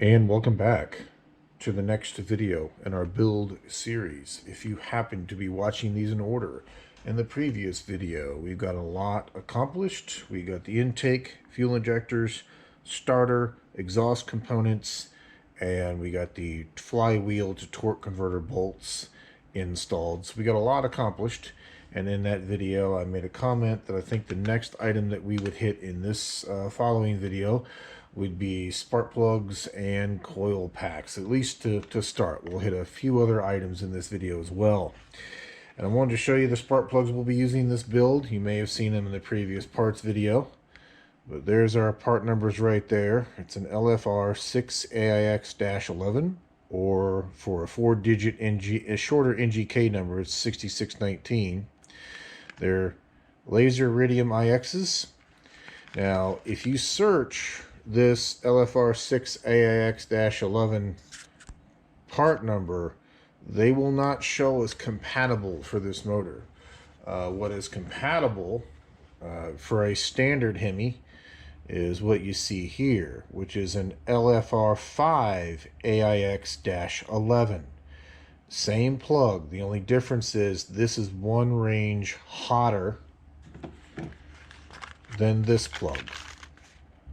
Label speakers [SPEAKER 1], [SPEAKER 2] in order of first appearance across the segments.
[SPEAKER 1] And welcome back to the next video in our build series. If you happen to be watching these in order, in the previous video we've got a lot accomplished. We got the intake, fuel injectors, starter, exhaust components, and we got the flywheel to torque converter bolts installed. So we got a lot accomplished. And in that video I made a comment that I think the next item that we would hit in this following video would be spark plugs and coil packs, at least to start. We'll hit a few other items in this video as well. And I wanted to show you the spark plugs we'll be using in this build. You may have seen them in the previous parts video, but there's our part numbers right there. It's an LFR 6AIX-11, or for a 4-digit a shorter NGK number, it's 6619. They're laser iridium IXs. Now, if you search this LFR 6AIX-11 part number, they will not show as compatible for this motor. What is compatible for a standard Hemi is what you see here, which is an LFR 5 AIX-11. Same plug. The only difference is this is one range hotter than this plug.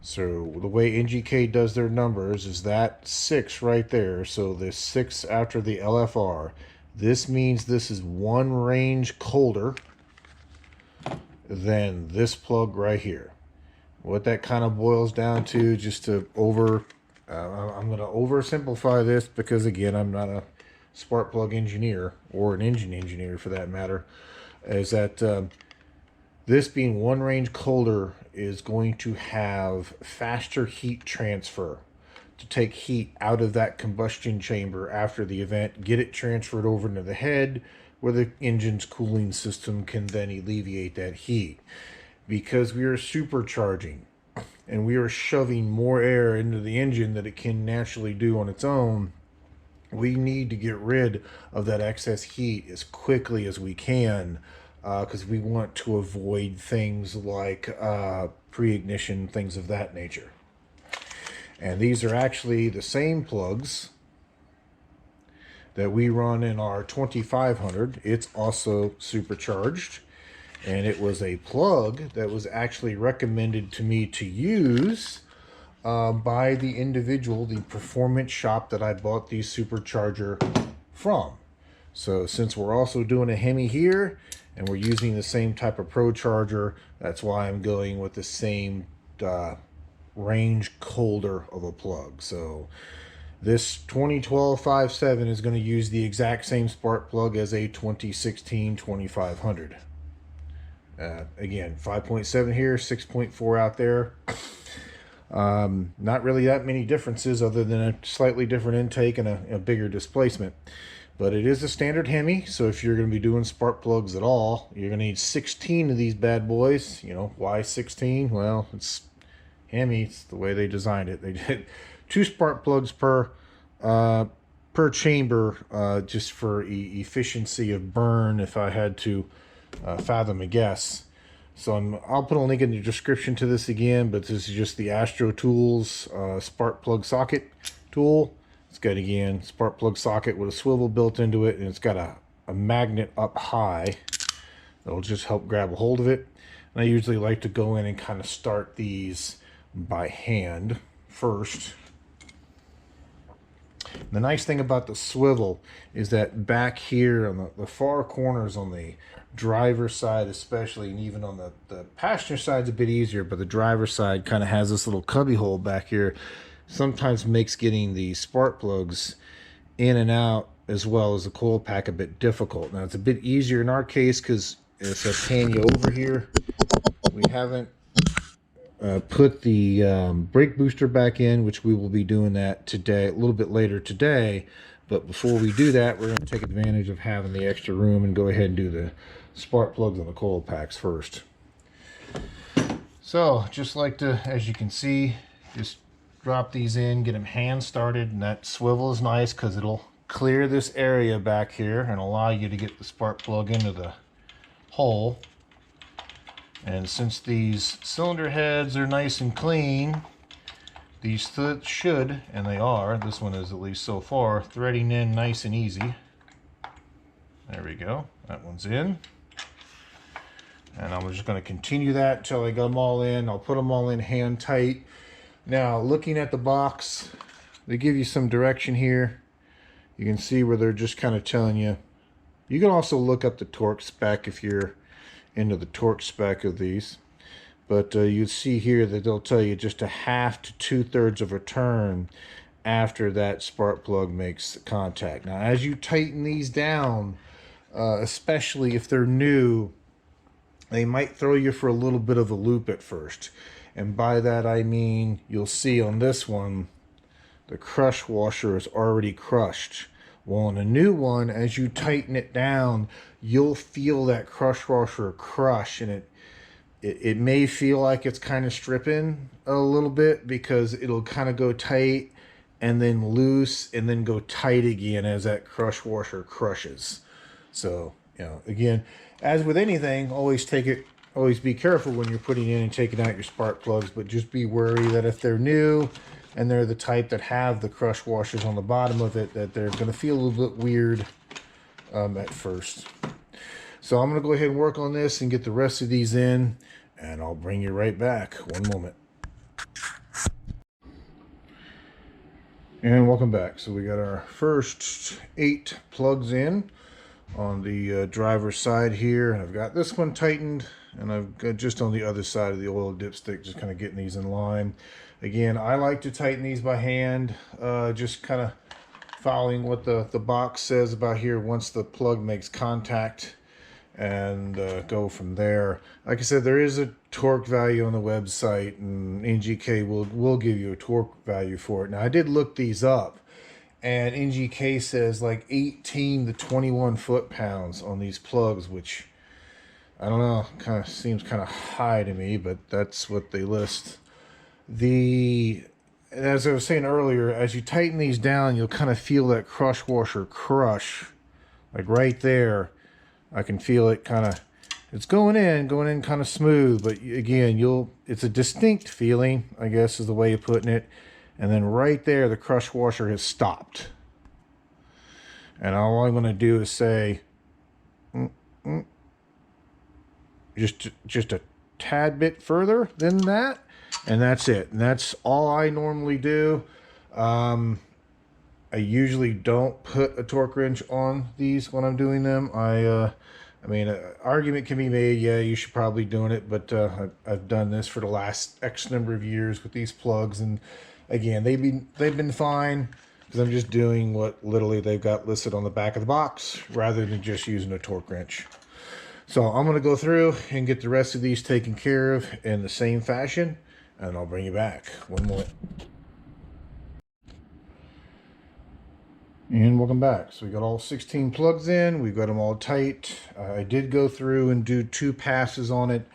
[SPEAKER 1] So the way NGK does their numbers is that 6 right there. So the 6 after the LFR. This means this is one range colder than this plug right here. What that kind of boils down to, just to I'm going to oversimplify this because, again, I'm not a spark plug engineer or an engine engineer for that matter, is that this being one range colder is going to have faster heat transfer to take heat out of that combustion chamber after the event, get it transferred over into the head where the engine's cooling system can then alleviate that heat. Because we are supercharging and we are shoving more air into the engine than it can naturally do on its own, we need to get rid of that excess heat as quickly as we can, because we want to avoid things like pre-ignition, things of that nature. And these are actually the same plugs that we run in our 2500. It's also supercharged, and it was a plug that was actually recommended to me to use by the individual, the performance shop that I bought the supercharger from. So since we're also doing a Hemi here and we're using the same type of Pro charger, that's why I'm going with the same range colder of a plug. So this 2012 5.7 is going to use the exact same spark plug as a 2016 2500. Again, 5.7 here, 6.4 out there. Not really that many differences other than a slightly different intake and a bigger displacement. But it is a standard Hemi, so if you're going to be doing spark plugs at all, you're going to need 16 of these bad boys. You know, why 16? Well, it's Hemi. It's the way they designed it. They did 2 spark plugs per chamber, just for efficiency of burn, if I had to fathom a guess. So I'll put a link in the description to this again, but this is just the Astro Tools spark plug socket tool. It's got, again, spark plug socket with a swivel built into it, and it's got a magnet up high that'll just help grab a hold of it. And I usually like to go in and kind of start these by hand first. The nice thing about the swivel is that back here on the far corners, on the driver's side especially, and even on the passenger side's a bit easier, but the driver's side kind of has this little cubby hole back here. Sometimes makes getting the spark plugs in and out as well as the coil pack a bit difficult. Now it's a bit easier in our case because it's a panny over here. We haven't put the brake booster back in, which we will be doing that today, a little bit later today. But before we do that, we're going to take advantage of having the extra room and go ahead and do the spark plugs on the coil packs first. So just like to, as you can see, just drop these in, get them hand started, and that swivel is nice because it'll clear this area back here and allow you to get the spark plug into the hole. And since these cylinder heads are nice and clean, These should, and they are, this one is at least so far, threading in nice and easy. There we go. That one's in. And I'm just going to continue that until I got them all in. I'll put them all in hand tight. Now, looking at the box, they give you some direction here. You can see where they're just kind of telling you. You can also look up the torque spec if you're into the torque spec of these. But you see here that they'll tell you just 1/2 to 2/3 of a turn after that spark plug makes contact. Now, as you tighten these down, especially if they're new, they might throw you for a little bit of a loop at first. And by that I mean, you'll see on this one, the crush washer is already crushed. Well, on a new one, as you tighten it down, you'll feel that crush washer crush, and it may feel like it's kind of stripping a little bit because it'll kind of go tight and then loose and then go tight again as that crush washer crushes. So, you know, again, as with anything, always be careful when you're putting in and taking out your spark plugs, but just be wary that if they're new and they're the type that have the crush washers on the bottom of it, that they're going to feel a little bit weird at first. So I'm going to go ahead and work on this and get the rest of these in, and I'll bring you right back. One moment. And welcome back. So we got our first 8 plugs in on the driver's side here, and I've got this one tightened, and I've got just on the other side of the oil dipstick, just kind of getting these in line. Again, I like to tighten these by hand, just kind of following what the box says about here once the plug makes contact, and go from there. Like I said, there is a torque value on the website, and NGK will give you a torque value for it. Now, I did look these up, and NGK says like 18 to 21 foot-pounds on these plugs, which I don't know, kind of seems kind of high to me, but that's what they list. As I was saying earlier, as you tighten these down, you'll kind of feel that crush washer crush, like right there. I can feel it kind of, it's going in kind of smooth, but again, it's a distinct feeling, I guess is the way of putting it. And then right there, the crush washer has stopped. And all I'm going to do is say, just a tad bit further than that, and that's it. And that's all I normally do. I usually don't put a torque wrench on these when I'm doing them. I mean, an argument can be made, yeah, you should probably doing it, but I've done this for the last X number of years with these plugs, and again, they've been fine because I'm just doing what literally they've got listed on the back of the box rather than just using a torque wrench. So I'm going to go through and get the rest of these taken care of in the same fashion, and I'll bring you back. One moment. And welcome back. So we got all 16 plugs in. We've got them all tight. I did go through and do 2 passes on it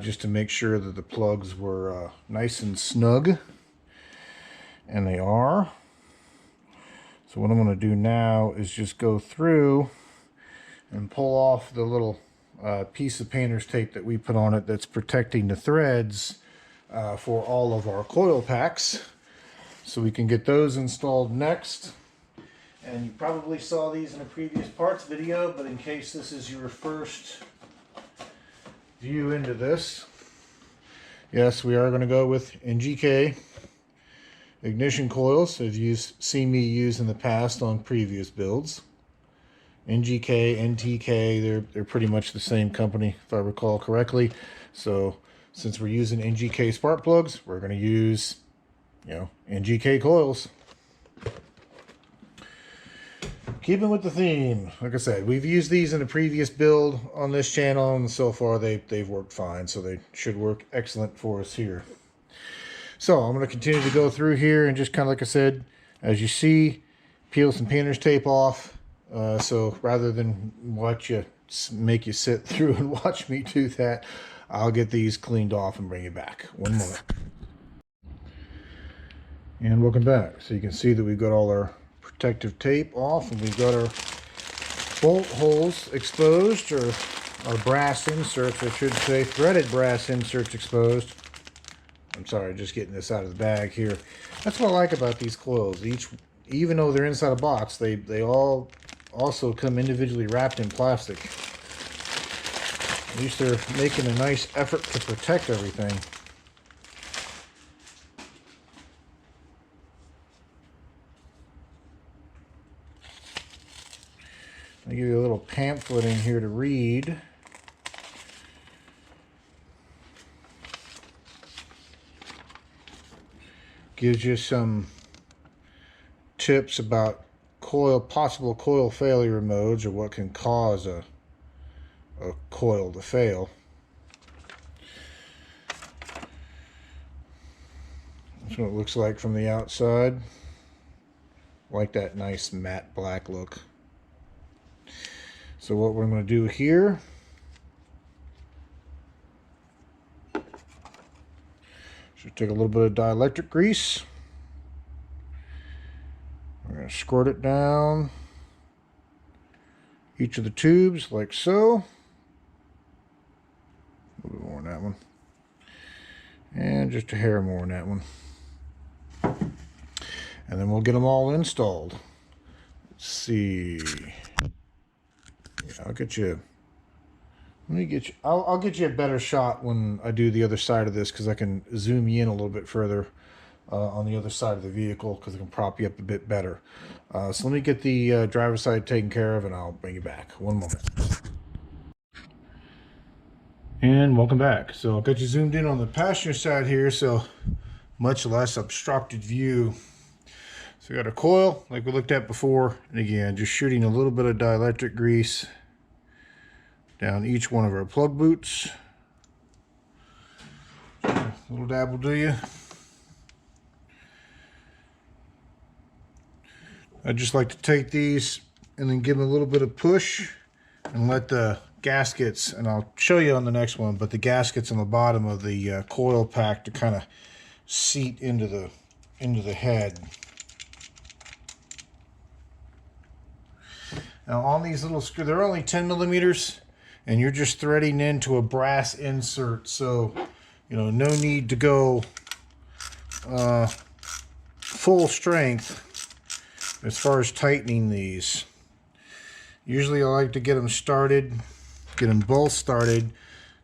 [SPEAKER 1] just to make sure that the plugs were nice and snug. And they are. So what I'm going to do now is just go through and pull off the little piece of painter's tape that we put on it that's protecting the threads for all of our coil packs. So we can get those installed next. And you probably saw these in a previous parts video, but in case this is your first view into this, yes, we are going to go with NGK ignition coils, as you've seen me use in the past on previous builds. NGK, NTK, they're pretty much the same company, if I recall correctly. So since we're using NGK spark plugs, we're going to use, NGK coils. Keeping with the theme, like I said, we've used these in a previous build on this channel, and so far they've worked fine, so they should work excellent for us here. So I'm going to continue to go through here and just kind of, like I said, as you see, peel some painter's tape off. So rather than make you sit through and watch me do that, I'll get these cleaned off and bring you back. One moment. And welcome back. So you can see that we've got all our protective tape off, and we've got our bolt holes exposed, or our brass inserts, I should say, threaded brass inserts exposed. I'm sorry, just getting this out of the bag here. That's what I like about these coils. Even though they're inside a box, they all also come individually wrapped in plastic. At least they're making a nice effort to protect everything. I'll give you a little pamphlet in here to read. Gives you some tips about possible coil failure modes, or what can cause a coil to fail. That's what it looks like from the outside. Like that nice matte black look. So what we're going to do here, should take a little bit of dielectric grease. We're going to squirt it down each of the tubes like so. A little bit more on that one. And just a hair more on that one. And then we'll get them all installed. Let's see. I'll get you. Let me get you. I'll get you a better shot when I do the other side of this, because I can zoom you in a little bit further on the other side of the vehicle, because I can prop you up a bit better. So let me get the driver's side taken care of, and I'll bring you back. One moment. And welcome back. So I've got you zoomed in on the passenger side here, so much less obstructed view. So we got a coil like we looked at before, and again, just shooting a little bit of dielectric grease down each one of our plug boots. A little dab will do you. I just like to take these and then give them a little bit of push and let the gaskets, and I'll show you on the next one, but the gaskets on the bottom of the coil pack to kind of seat into the head. Now on these little screws, they're only 10 millimeters, and you're just threading into a brass insert, so no need to go full strength as far as tightening these. Usually I like to get them started, get them both started,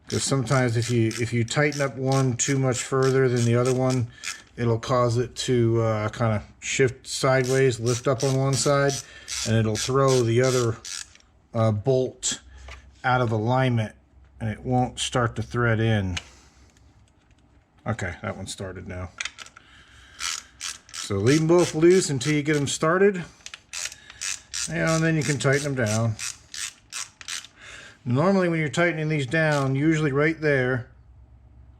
[SPEAKER 1] because sometimes if you tighten up one too much further than the other one, it'll cause it to kind of shift sideways, lift up on one side, and it'll throw the other bolt out of alignment, and it won't start to thread in. Okay, that one started now. So leave them both loose until you get them started, and then you can tighten them down. Normally when you're tightening these down, usually right there,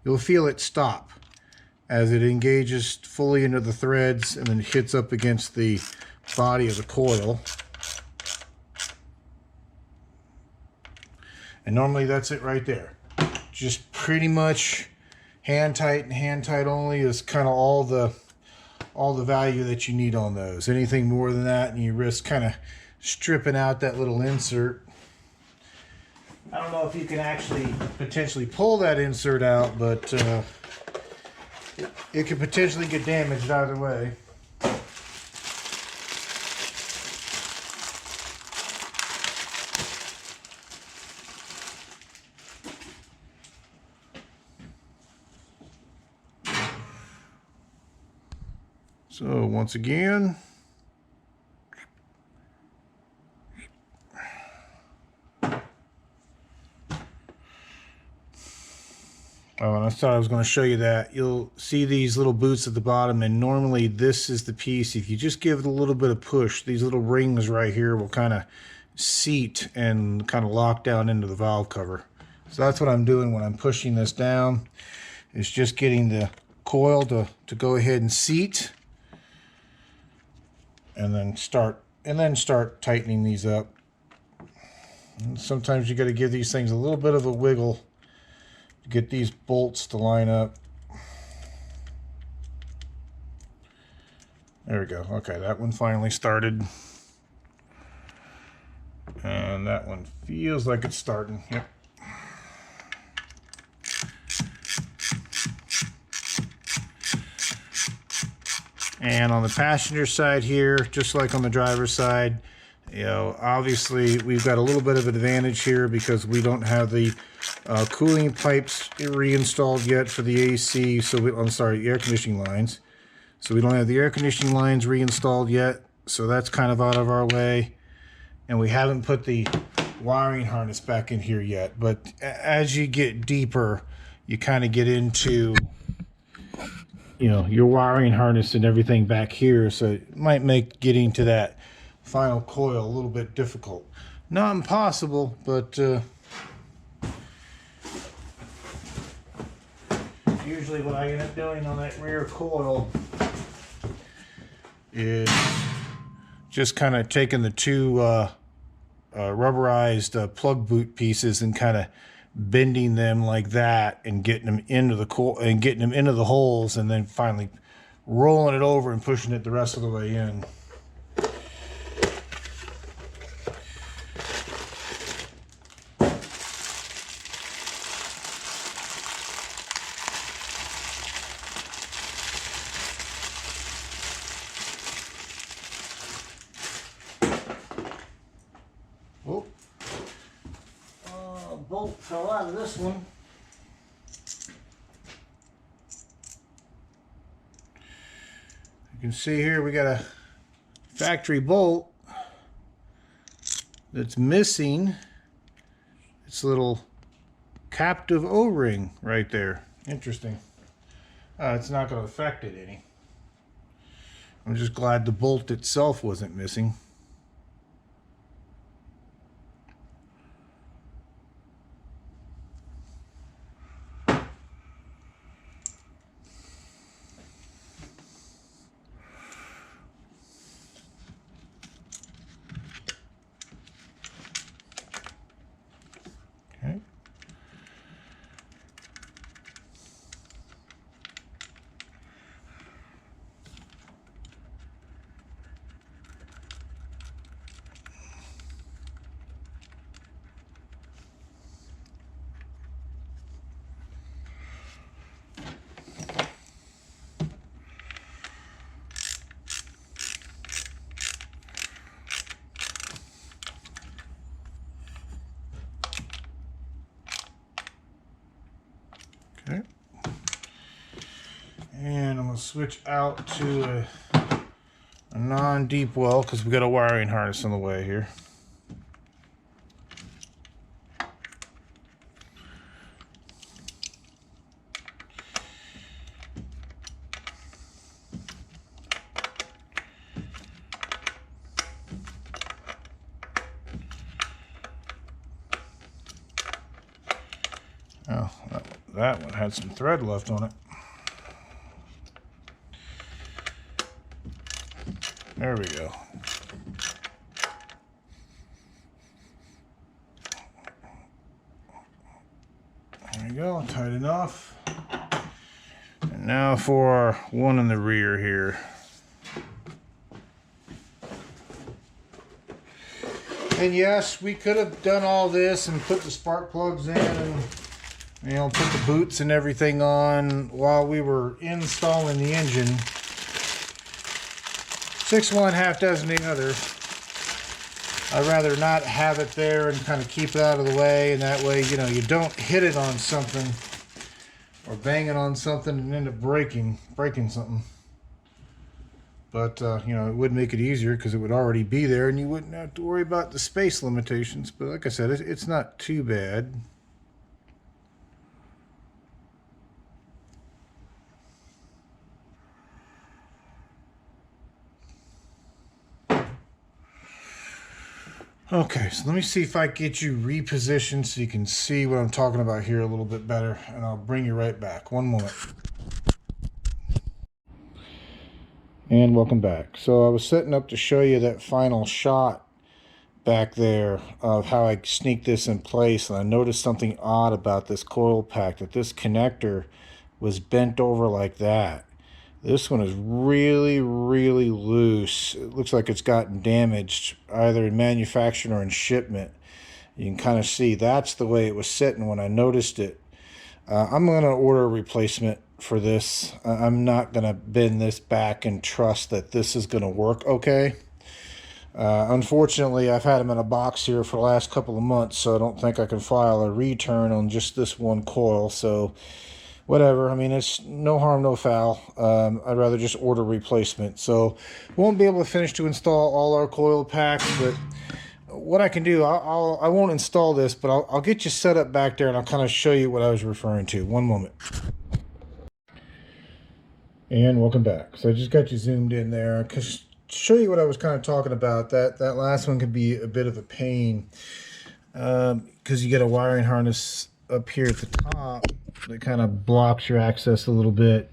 [SPEAKER 1] you'll feel it stop as it engages fully into the threads and then hits up against the body of the coil. And normally that's it right there. Just pretty much hand tight and hand tight only is kind of all the value that you need on those. Anything more than that and you risk kind of stripping out that little insert. I don't know if you can actually potentially pull that insert out, but it could potentially get damaged either way. So once again, oh, and I thought I was going to show you that. You'll see these little boots at the bottom, and normally this is the piece. If you just give it a little bit of push, these little rings right here will kind of seat and kind of lock down into the valve cover. So that's what I'm doing when I'm pushing this down, is just getting the coil to go ahead and seat, and then start tightening these up. And sometimes you got to give these things a little bit of a wiggle to get these bolts to line up. There we go. Okay, that one finally started. And that one feels like it's starting. Yep. And on the passenger side here, just like on the driver's side, you know, obviously we've got a little bit of an advantage here because we don't have the cooling pipes reinstalled yet for the AC. So I'm sorry, air conditioning lines. So we don't have the air conditioning lines reinstalled yet. So that's kind of out of our way. And we haven't put the wiring harness back in here yet. But as you get deeper, you kind of get into, you know, your wiring harness and everything back here. So it might make getting to that final coil a little bit difficult. Not impossible, but usually what I end up doing on that rear coil is just kind of taking the two rubberized plug boot pieces and kind of bending them like that and getting them into the coil and getting them into the holes, and then finally rolling it over and pushing it the rest of the way in. Bolt fell out of this one. You can see here we got a factory bolt that's missing its little captive O-ring right there. Interesting. It's not going to affect it any. I'm just glad the bolt itself wasn't missing. Okay. And I'm going to switch out to a non-deep well because we got a wiring harness on the way here. Oh, that one had some thread left on it. There we go. There we go, tight enough. And now for our one in the rear here. And yes, we could have done all this and put the spark plugs in and, you know, put the boots and everything on while we were installing the engine. 6 one, half dozen the other. I'd rather not have it there and kind of keep it out of the way, and that way, you know, you don't hit it on something or bang it on something and end up breaking something. But, you know, it would make it easier because it would already be there and you wouldn't have to worry about the space limitations. But like I said, it's not too bad. Okay, so let me see if I get you repositioned so you can see what I'm talking about here a little bit better, and I'll bring you right back. One moment. And welcome back. So I was setting up to show you that final shot back there of how I sneak this in place, and I noticed something odd about this coil pack, that this connector was bent over like that. This one is really, really loose. It looks like it's gotten damaged either in manufacturing or in shipment. You can kind of see that's the way it was sitting when I noticed it. I'm going to order a replacement for this. I'm not going to bend this back and trust that this is going to work okay. Unfortunately, I've had them in a box here for the last couple of months, so I don't think I can file a return on just this one coil. So whatever. I mean, it's no harm, no foul. I'd rather just order replacement. So won't be able to finish to install all our coil packs, but what I can do, I won't install this, but I'll get you set up back there, and I'll kind of show you what I was referring to. One moment. And welcome back. So I just got you zoomed in there because show you what I was kind of talking about. That last one could be a bit of a pain because you get a wiring harness up here at the top that kind of blocks your access a little bit,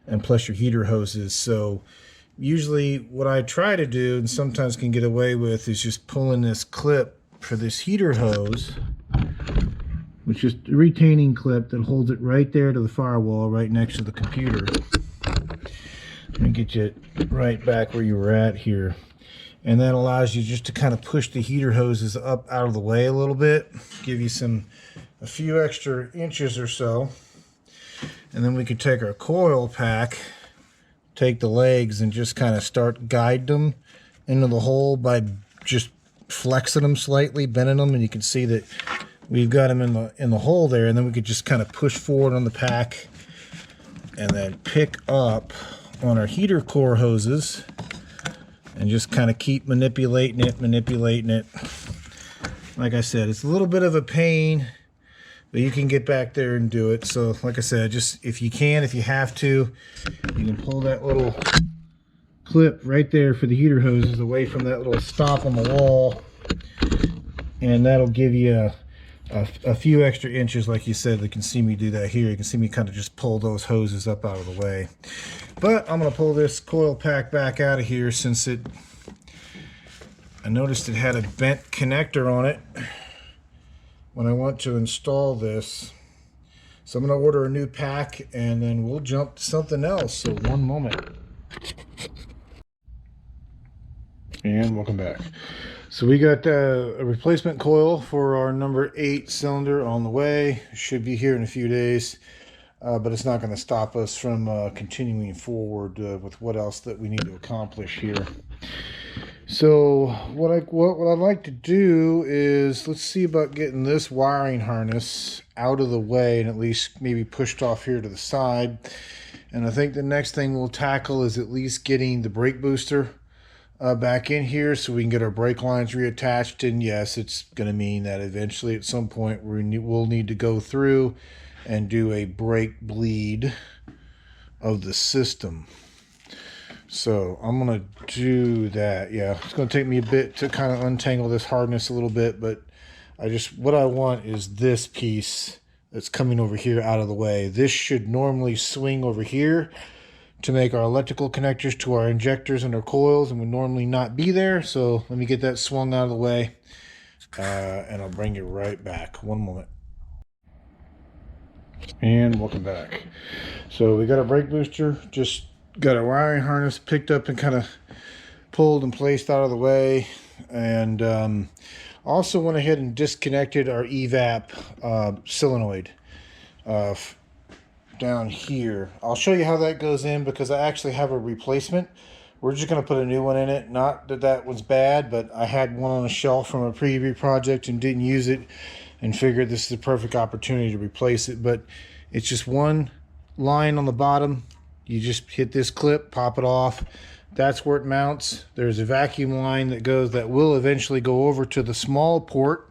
[SPEAKER 1] and plus your heater hoses. So usually what I try to do, and sometimes can get away with, is just pulling this clip for this heater hose, which is a retaining clip that holds it right there to the firewall right next to the computer. Let me get you right back where you were at here. And that allows you just to kind of push the heater hoses up out of the way a little bit, give you a few extra inches or so. And then we could take our coil pack, take the legs, and just kind of start guide them into the hole by just flexing them slightly, bending them, and you can see that we've got them in the hole there. And then we could just kind of push forward on the pack and then pick up on our heater core hoses and just kind of keep manipulating it. Like I said, it's a little bit of a pain, but you can get back there and do it. So like I said, just if you have to, you can pull that little clip right there for the heater hoses away from that little stop on the wall, and that'll give you a few extra inches. Like you said, you can see me do that here. You can see me kind of just pull those hoses up out of the way. But I'm going to pull this coil pack back out of here since I noticed it had a bent connector on it when I want to install this. So I'm going to order a new pack, and then we'll jump to something else. So one moment. And welcome back. So we got a replacement coil for our number 8 cylinder on the way. It should be here in a few days, but it's not going to stop us from continuing forward with what else that we need to accomplish here. So what I'd like to do is, let's see about getting this wiring harness out of the way and at least maybe pushed off here to the side. And I think the next thing we'll tackle is at least getting the brake booster back in here so we can get our brake lines reattached. And yes, it's going to mean that eventually at some point we'll need to go through and do a brake bleed of the system. So I'm going to do that. Yeah, it's going to take me a bit to kind of untangle this harness a little bit, but what I want is this piece that's coming over here out of the way. This should normally swing over here to make our electrical connectors to our injectors and our coils, and would normally not be there. So let me get that swung out of the way, and I'll bring you right back. One moment. And welcome back. So we got our brake booster, just got our wiring harness picked up and kind of pulled and placed out of the way, and also went ahead and disconnected our evap solenoid down here. I'll show you how that goes in because I actually have a replacement. We're just going to put a new one in it. Not that that was bad, but I had one on a shelf from a previous project and didn't use it, and figured this is the perfect opportunity to replace it. But it's just one line on the bottom. You just hit this clip, pop it off. That's where it mounts. There's a vacuum line that will eventually go over to the small port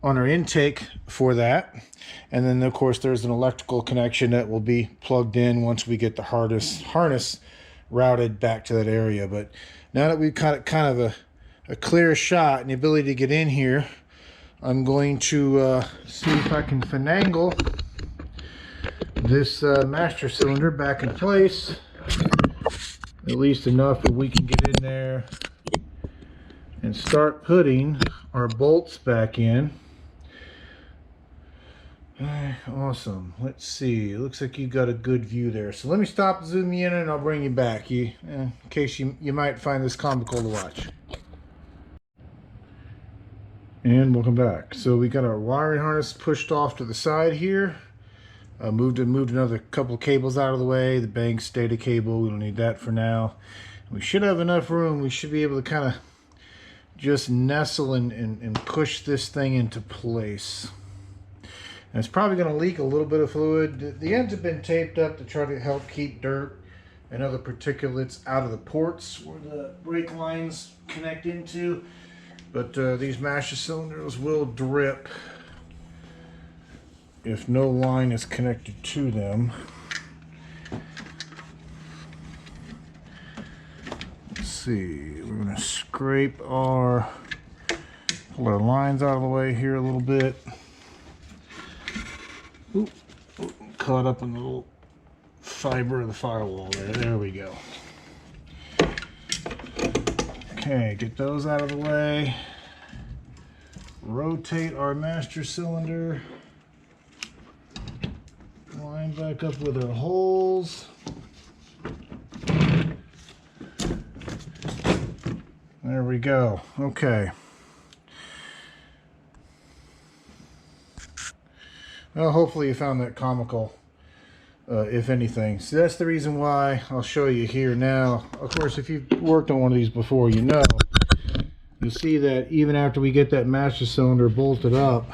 [SPEAKER 1] on our intake for that. And then of course there's an electrical connection that will be plugged in once we get the harness routed back to that area. But now that we've got kind of a clear shot and the ability to get in here, I'm going to see if I can finagle this master cylinder back in place, at least enough that we can get in there and start putting our bolts back in. Awesome. Let's see. It looks like you've got a good view there. So let me stop, zoom you in, and I'll bring you back. In case you might find this comical to watch. And welcome back. So we got our wiring harness pushed off to the side here. Moved another couple cables out of the way. The bank's data cable, we don't need that for now. We should have enough room. We should be able to kind of just nestle and push this thing into place. And it's probably going to leak a little bit of fluid. The ends have been taped up to try to help keep dirt and other particulates out of the ports where the brake lines connect into. But these master cylinders will drip if no line is connected to them. Let's see, we're going to scrape pull our lines out of the way here a little bit. Oop, caught up in the little fiber of the firewall there. There we go. Okay, get those out of the way. Rotate our master cylinder. Line back up with our holes. There we go. Okay. Well, hopefully you found that comical, if anything. So that's the reason why I'll show you here now. Of course, if you've worked on one of these before, you know. You'll see that even after we get that master cylinder bolted up,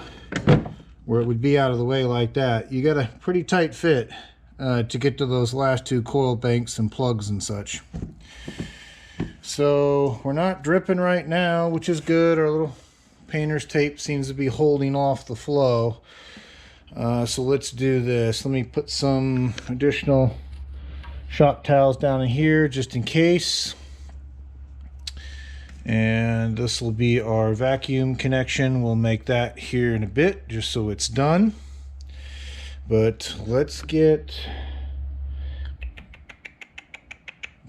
[SPEAKER 1] where it would be out of the way like that, you got a pretty tight fit to get to those last two coil banks and plugs and such. So we're not dripping right now, which is good. Our little painter's tape seems to be holding off the flow. So let's do this. Let me put some additional shop towels down in here just in case. And this will be our vacuum connection. We'll make that here in a bit just so it's done. But let's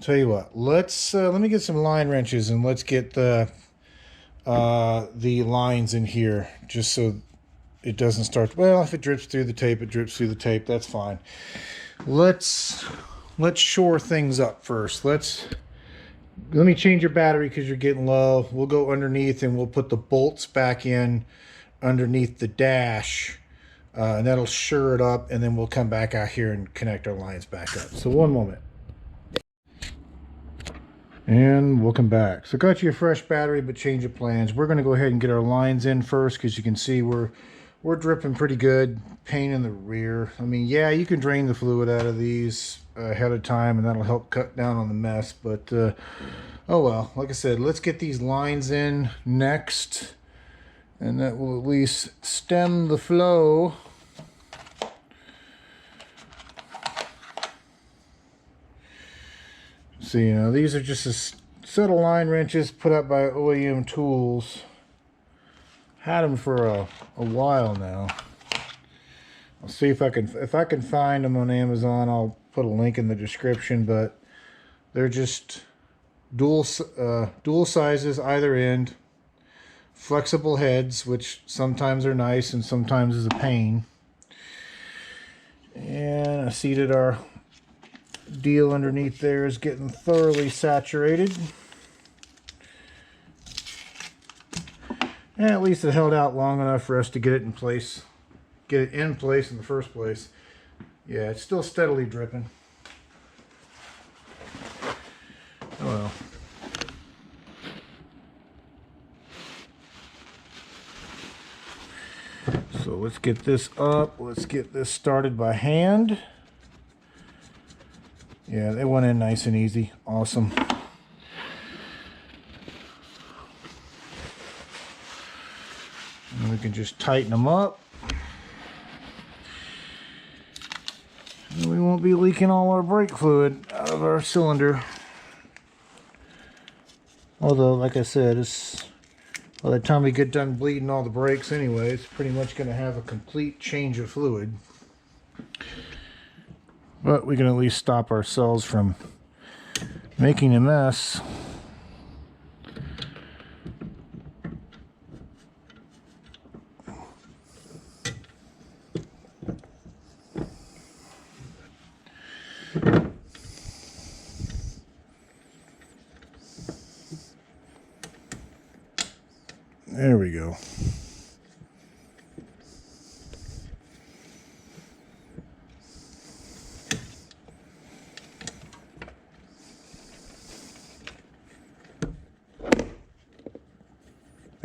[SPEAKER 1] tell you what, let me get some line wrenches and let's get the lines in here just so it doesn't start. Well, if it drips through the tape, it drips through the tape. That's fine. Let's shore things up first. Let me change your battery because you're getting low. We'll go underneath and we'll put the bolts back in underneath the dash, and that'll shore it up, and then we'll come back out here and connect our lines back up. So one moment. And welcome back. So got you a fresh battery, but change of plans. We're going to go ahead and get our lines in first because you can see we're dripping pretty good. Pain in the rear. I mean, yeah, you can drain the fluid out of these ahead of time, and that'll help cut down on the mess. But oh well, like I said, let's get these lines in next, and that will at least stem the flow. So, you know, these are just a set of line wrenches put up by OEM Tools. Had them for a while now. I'll see if I can find them on Amazon. I'll put a link in the description, but they're just dual sizes either end, flexible heads, which sometimes are nice and sometimes is a pain. And I see that our deal underneath there is getting thoroughly saturated. And at least it held out long enough for us to get it in place. Get it in place in the first place. Yeah, it's still steadily dripping. Oh well. So let's get this up. Let's get this started by hand. Yeah, they went in nice and easy. Awesome. And we can just tighten them up. And we won't be leaking all our brake fluid out of our cylinder. Although, like I said, by the time we get done bleeding all the brakes anyway, it's pretty much going to have a complete change of fluid. But we can at least stop ourselves from making a mess. There we go.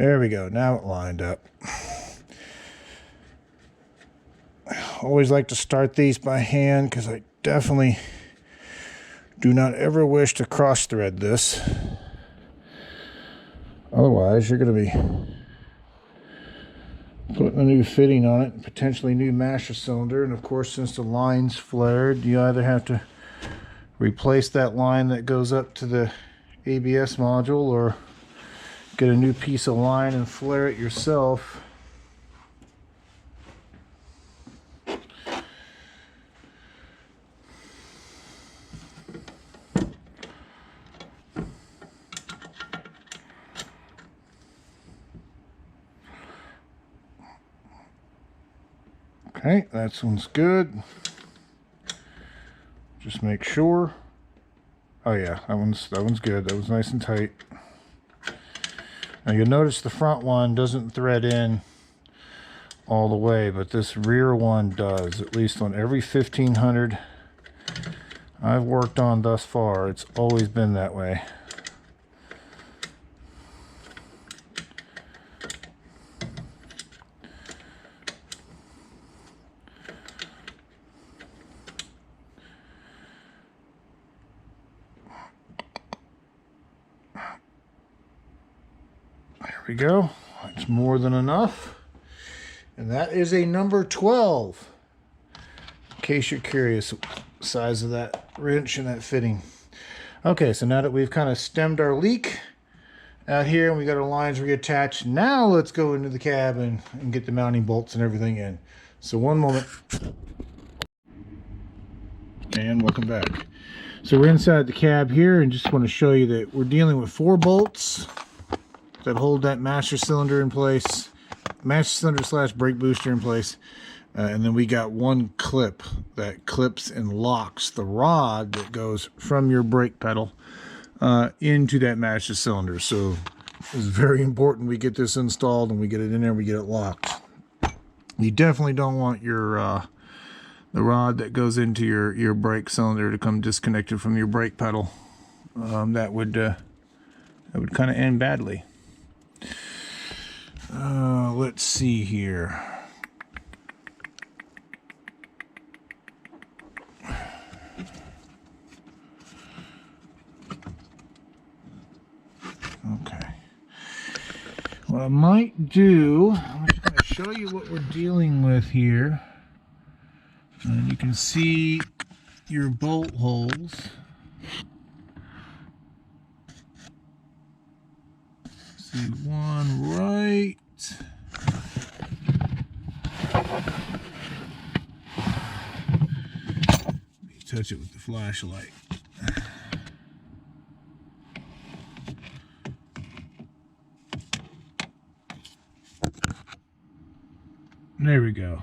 [SPEAKER 1] There we go. Now it lined up. I always like to start these by hand because I definitely do not ever wish to cross thread this. Otherwise, you're going to be putting a new fitting on it, potentially new master cylinder. And of course, since the line's flared, you either have to replace that line that goes up to the ABS module or get a new piece of line and flare it yourself. Okay, that one's good. Just make sure. Oh yeah, that one's good. That was nice and tight. Now you'll notice the front one doesn't thread in all the way, but this rear one does. At least on every 1500 I've worked on thus far, it's always been that way. There we go. That's more than enough. And that is a number 12. In case you're curious, size of that wrench and that fitting. Okay, so now that we've kind of stemmed our leak out here and we got our lines reattached, now let's go into the cab and get the mounting bolts and everything in. So one moment. And welcome back. So we're inside the cab here and just want to show you that we're dealing with 4 bolts that hold that master cylinder in place, master cylinder slash brake booster in place, and then we got one clip that clips and locks the rod that goes from your brake pedal into that master cylinder. So it's very important we get this installed and we get it in there and we get it locked. You definitely don't want your the rod that goes into your brake cylinder to come disconnected from your brake pedal. That would kind of end badly. Let's see here. Okay. What I might do, I'm just going to show you what we're dealing with here. And you can see your bolt holes. See one right. Let me touch it with the flashlight. There we go.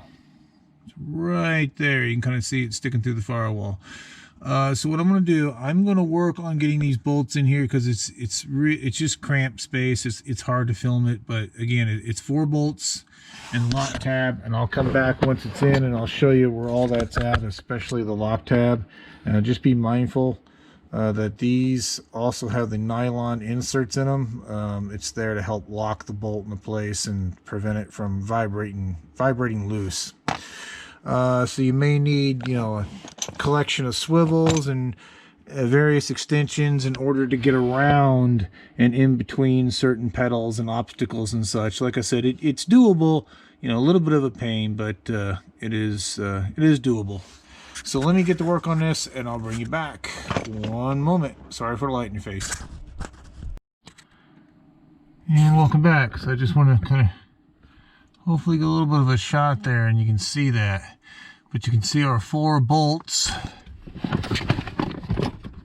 [SPEAKER 1] It's right there. You can kind of see it sticking through the firewall. So what I'm going to do, I'm going to work on getting these bolts in here because it's just cramped space. It's hard to film it, but again, it's 4 bolts and lock tab, and I'll come back once it's in and I'll show you where all that's at, especially the lock tab. And just be mindful that these also have the nylon inserts in them. It's there to help lock the bolt into place and prevent it from vibrating loose. So you may need, a collection of swivels and various extensions in order to get around and in between certain pedals and obstacles and such. Like I said, it's doable. A little bit of a pain, but it is doable. So let me get to work on this and I'll bring you back. One moment. Sorry for the light in your face. And welcome back. So I just want to kind of hopefully get a little bit of a shot there and you can see that. But you can see our 4 bolts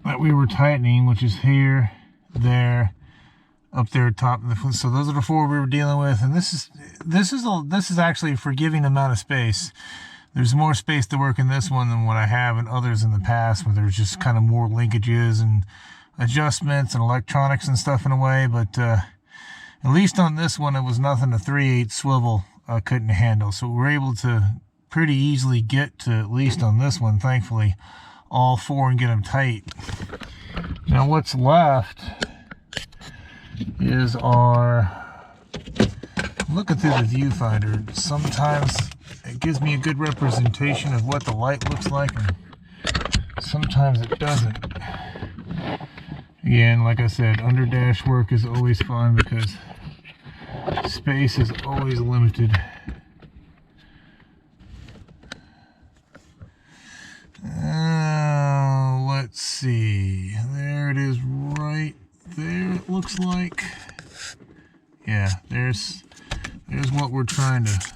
[SPEAKER 1] that we were tightening, which is here, there, up there top of the foot. So those are the 4 we were dealing with, and this is actually a forgiving amount of space. There's more space to work in this one than what I have in others in the past, where there's just kind of more linkages and adjustments and electronics and stuff in a way. But at least on this one, it was nothing a 3/8 swivel couldn't handle. So we were able to pretty easily get to, at least on this one, thankfully, all 4 and get them tight. Now what's left is our looking through the viewfinder, sometimes it gives me a good representation of what the light looks like, and sometimes it doesn't. Again, like I said, under dash work is always fun because space is always limited. Let's see. There it is right there, it looks like. Yeah, there's what we're trying to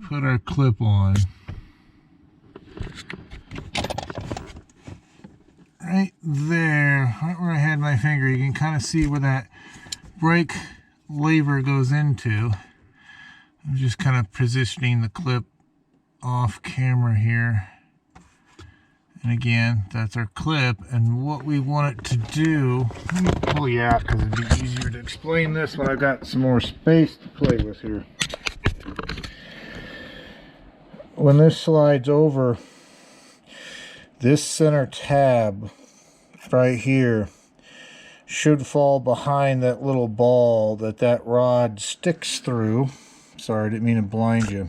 [SPEAKER 1] put our clip on. Right there, right where I had my finger, you can kind of see where that brake lever goes into. I'm just kind of positioning the clip off camera here. And again, that's our clip, and what we want it to do, let me pull you out because it'd be easier to explain this when I've got some more space to play with here. When this slides over, this center tab right here should fall behind that little ball that rod sticks through. Sorry, I didn't mean to blind you.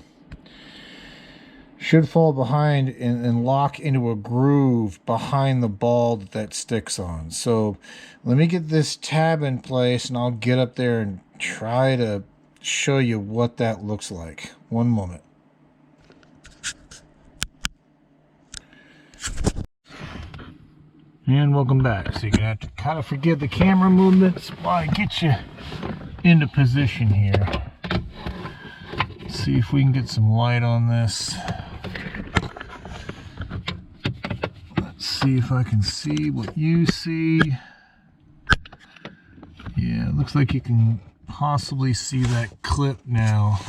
[SPEAKER 1] Should fall behind and lock into a groove behind the ball that sticks on. So let me get this tab in place and I'll get up there and try to show you what that looks like. One moment. And welcome back. So you're gonna have to kind of forgive the camera movements while I get you into position here. Let's see if we can get some light on this. See if I can see what you see. Yeah, it looks like you can possibly see that clip now.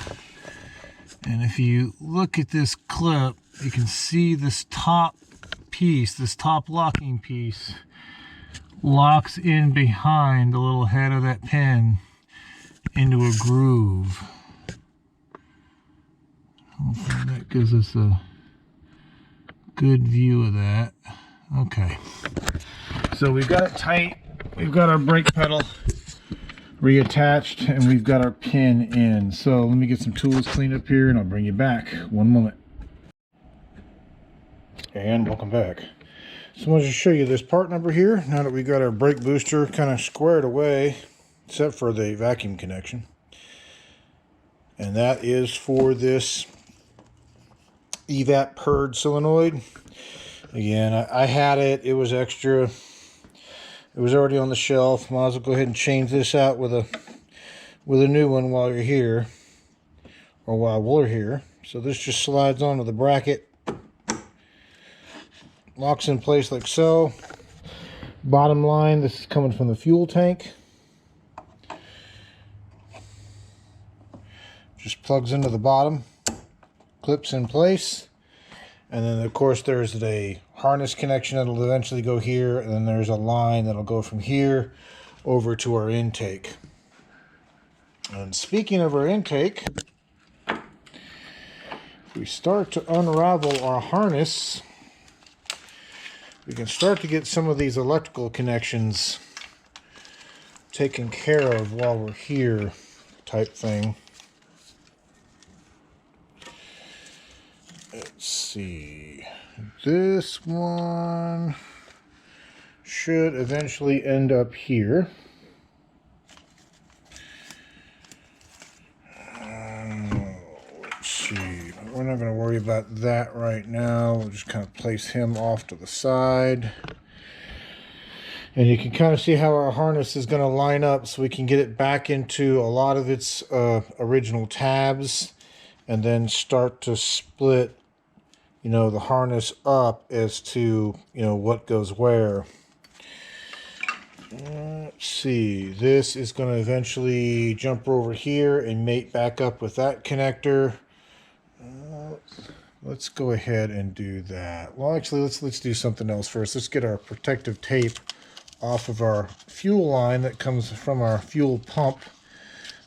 [SPEAKER 1] And if you look at this clip, you can see this top piece, this top locking piece, locks in behind the little head of that pin into a groove. Hopefully that gives us a good view of that. Okay, so we've got it tight, we've got our brake pedal reattached, and we've got our pin in. So let me get some tools cleaned up here and I'll bring you back. One moment. And welcome back. So I wanted to show you this part number here, now that we got our brake booster kind of squared away, except for the vacuum connection. And that is for this evap purge solenoid. Again, I had it, it was extra, it was already on the shelf. Might as well go ahead and change this out with a new one while you're here, or while we're here. So this just slides onto the bracket, locks in place like so. Bottom line, this is coming from the fuel tank. Just plugs into the bottom, clips in place. And then, of course, there's a harness connection that'll eventually go here. And then there's a line that'll go from here over to our intake. And speaking of our intake, if we start to unravel our harness, we can start to get some of these electrical connections taken care of while we're here, type thing. Let's see, this one should eventually end up here. Let's see, we're not going to worry about that right now. We'll just kind of place him off to the side. And you can kind of see how our harness is going to line up so we can get it back into a lot of its original tabs, and then start to split, you know, the harness up as to, you know, what goes where. Let's see, this is going to eventually jump over here and mate back up with that connector. Let's go ahead and do that. Well, actually, let's do something else first. Let's get our protective tape off of our fuel line that comes from our fuel pump.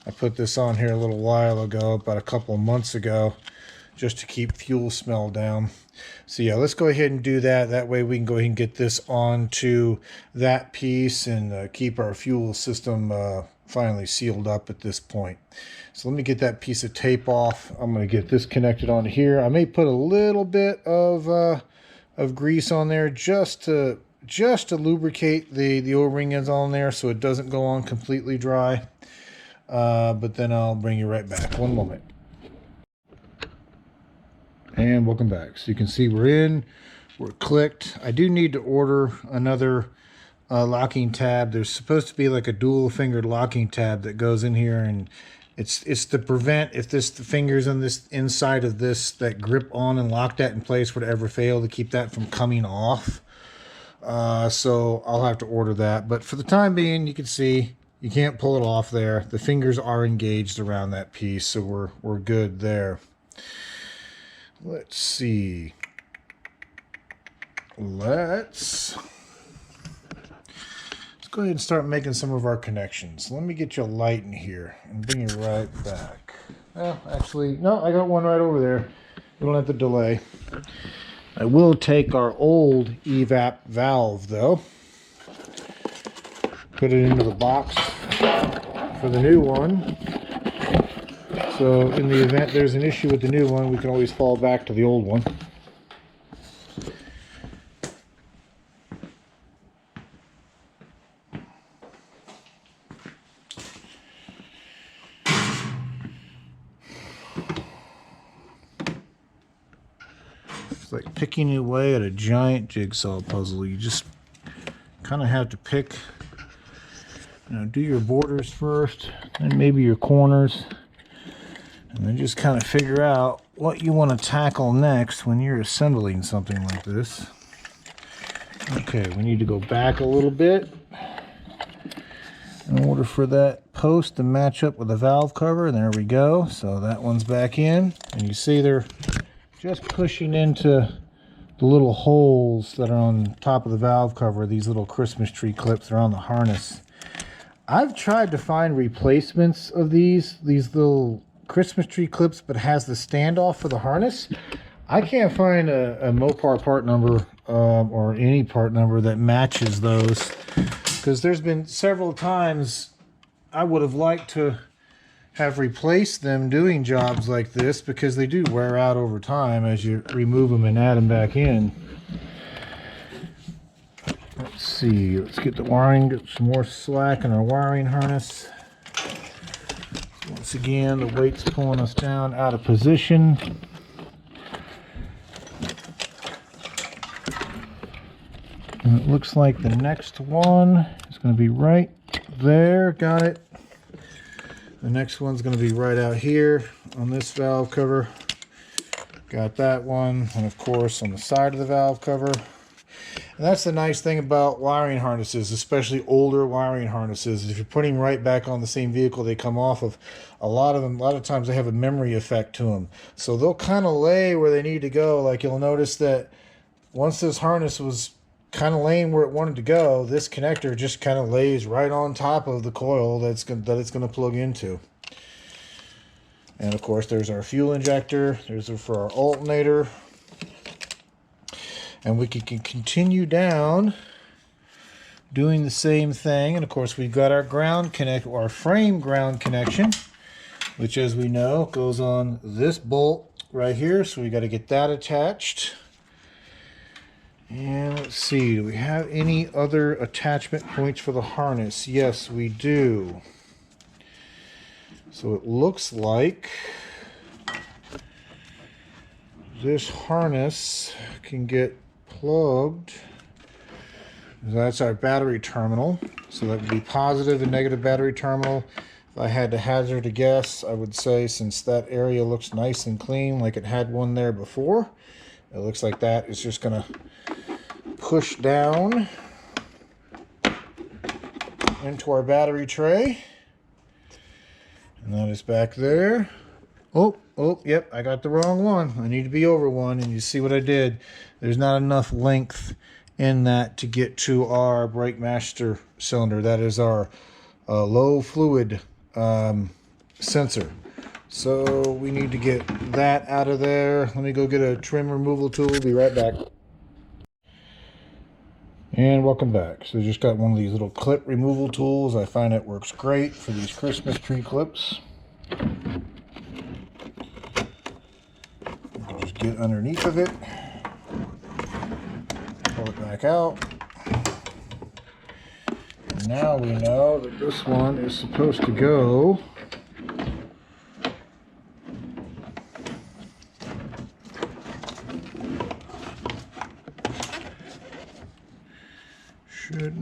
[SPEAKER 1] I put this on here a little while ago, about a couple of months ago, just to keep fuel smell down. So yeah, let's go ahead and do that. That way we can go ahead and get this onto that piece and keep our fuel system finally sealed up at this point. So let me get that piece of tape off. I'm going to get this connected on here. I may put a little bit of grease on there just to lubricate the O-ring ends on there so it doesn't go on completely dry. But then I'll bring you right back. One moment. And welcome back. So you can see we're clicked. I do need to order another locking tab. There's supposed to be like a dual fingered locking tab that goes in here, and it's to prevent if the fingers on this inside of this that grip on and lock that in place were to ever fail, to keep that from coming off. So I'll have to order that, but for the time being, you can see you can't pull it off there. The fingers are engaged around that piece, so we're good there. Let's see. Let's go ahead and start making some of our connections. Let me get you a light in here and bring you right back. Well, actually, no, I got one right over there. You don't have to delay. I will take our old evap valve though, put it into the box for the new one. So in the event there's an issue with the new one, we can always fall back to the old one. It's like picking away at a giant jigsaw puzzle. You just kind of have to pick, do your borders first, and maybe your corners. And then just kind of figure out what you want to tackle next when you're assembling something like this. Okay, we need to go back a little bit in order for that post to match up with the valve cover. There we go. So that one's back in. And you see they're just pushing into the little holes that are on top of the valve cover. These little Christmas tree clips are on the harness. I've tried to find replacements of these little Christmas tree clips, but has the standoff for the harness. I can't find a Mopar part number or any part number that matches those, because there's been several times I would have liked to have replaced them doing jobs like this, because they do wear out over time as you remove them and add them back in. Let's see, let's get the wiring, get some more slack in our wiring harness. Once again, the weight's pulling us down out of position. And it looks like the next one is going to be right there. Got it. The next one's going to be right out here on this valve cover. Got that one. And of course on the side of the valve cover. And that's the nice thing about wiring harnesses, especially older wiring harnesses. If you're putting right back on the same vehicle they come off of, a lot of times they have a memory effect to them. So they'll kind of lay where they need to go. Like you'll notice that once this harness was kind of laying where it wanted to go, this connector just kind of lays right on top of the coil that it's going to plug into. And of course there's our fuel injector. There's for our alternator. And we can continue down doing the same thing. And of course we've got our our frame ground connection, which as we know goes on this bolt right here. So we got to get that attached. And let's see, do we have any other attachment points for the harness? Yes, we do. So it looks like this harness can get plugged. That's our battery terminal. So that would be positive and negative battery terminal. If I had to hazard a guess, I would say, since that area looks nice and clean like it had one there before, it looks like that is just going to push down into our battery tray. And that is back there. Oh, yep, I got the wrong one. I need to be over one, and you see what I did. There's not enough length in that to get to our brake master cylinder. That is our low fluid sensor. So we need to get that out of there. Let me go get a trim removal tool. Be right back. And welcome back. So just got one of these little clip removal tools. I find it works great for these Christmas tree clips. You can just get underneath of it, pull it back out. And now we know that this one is supposed to go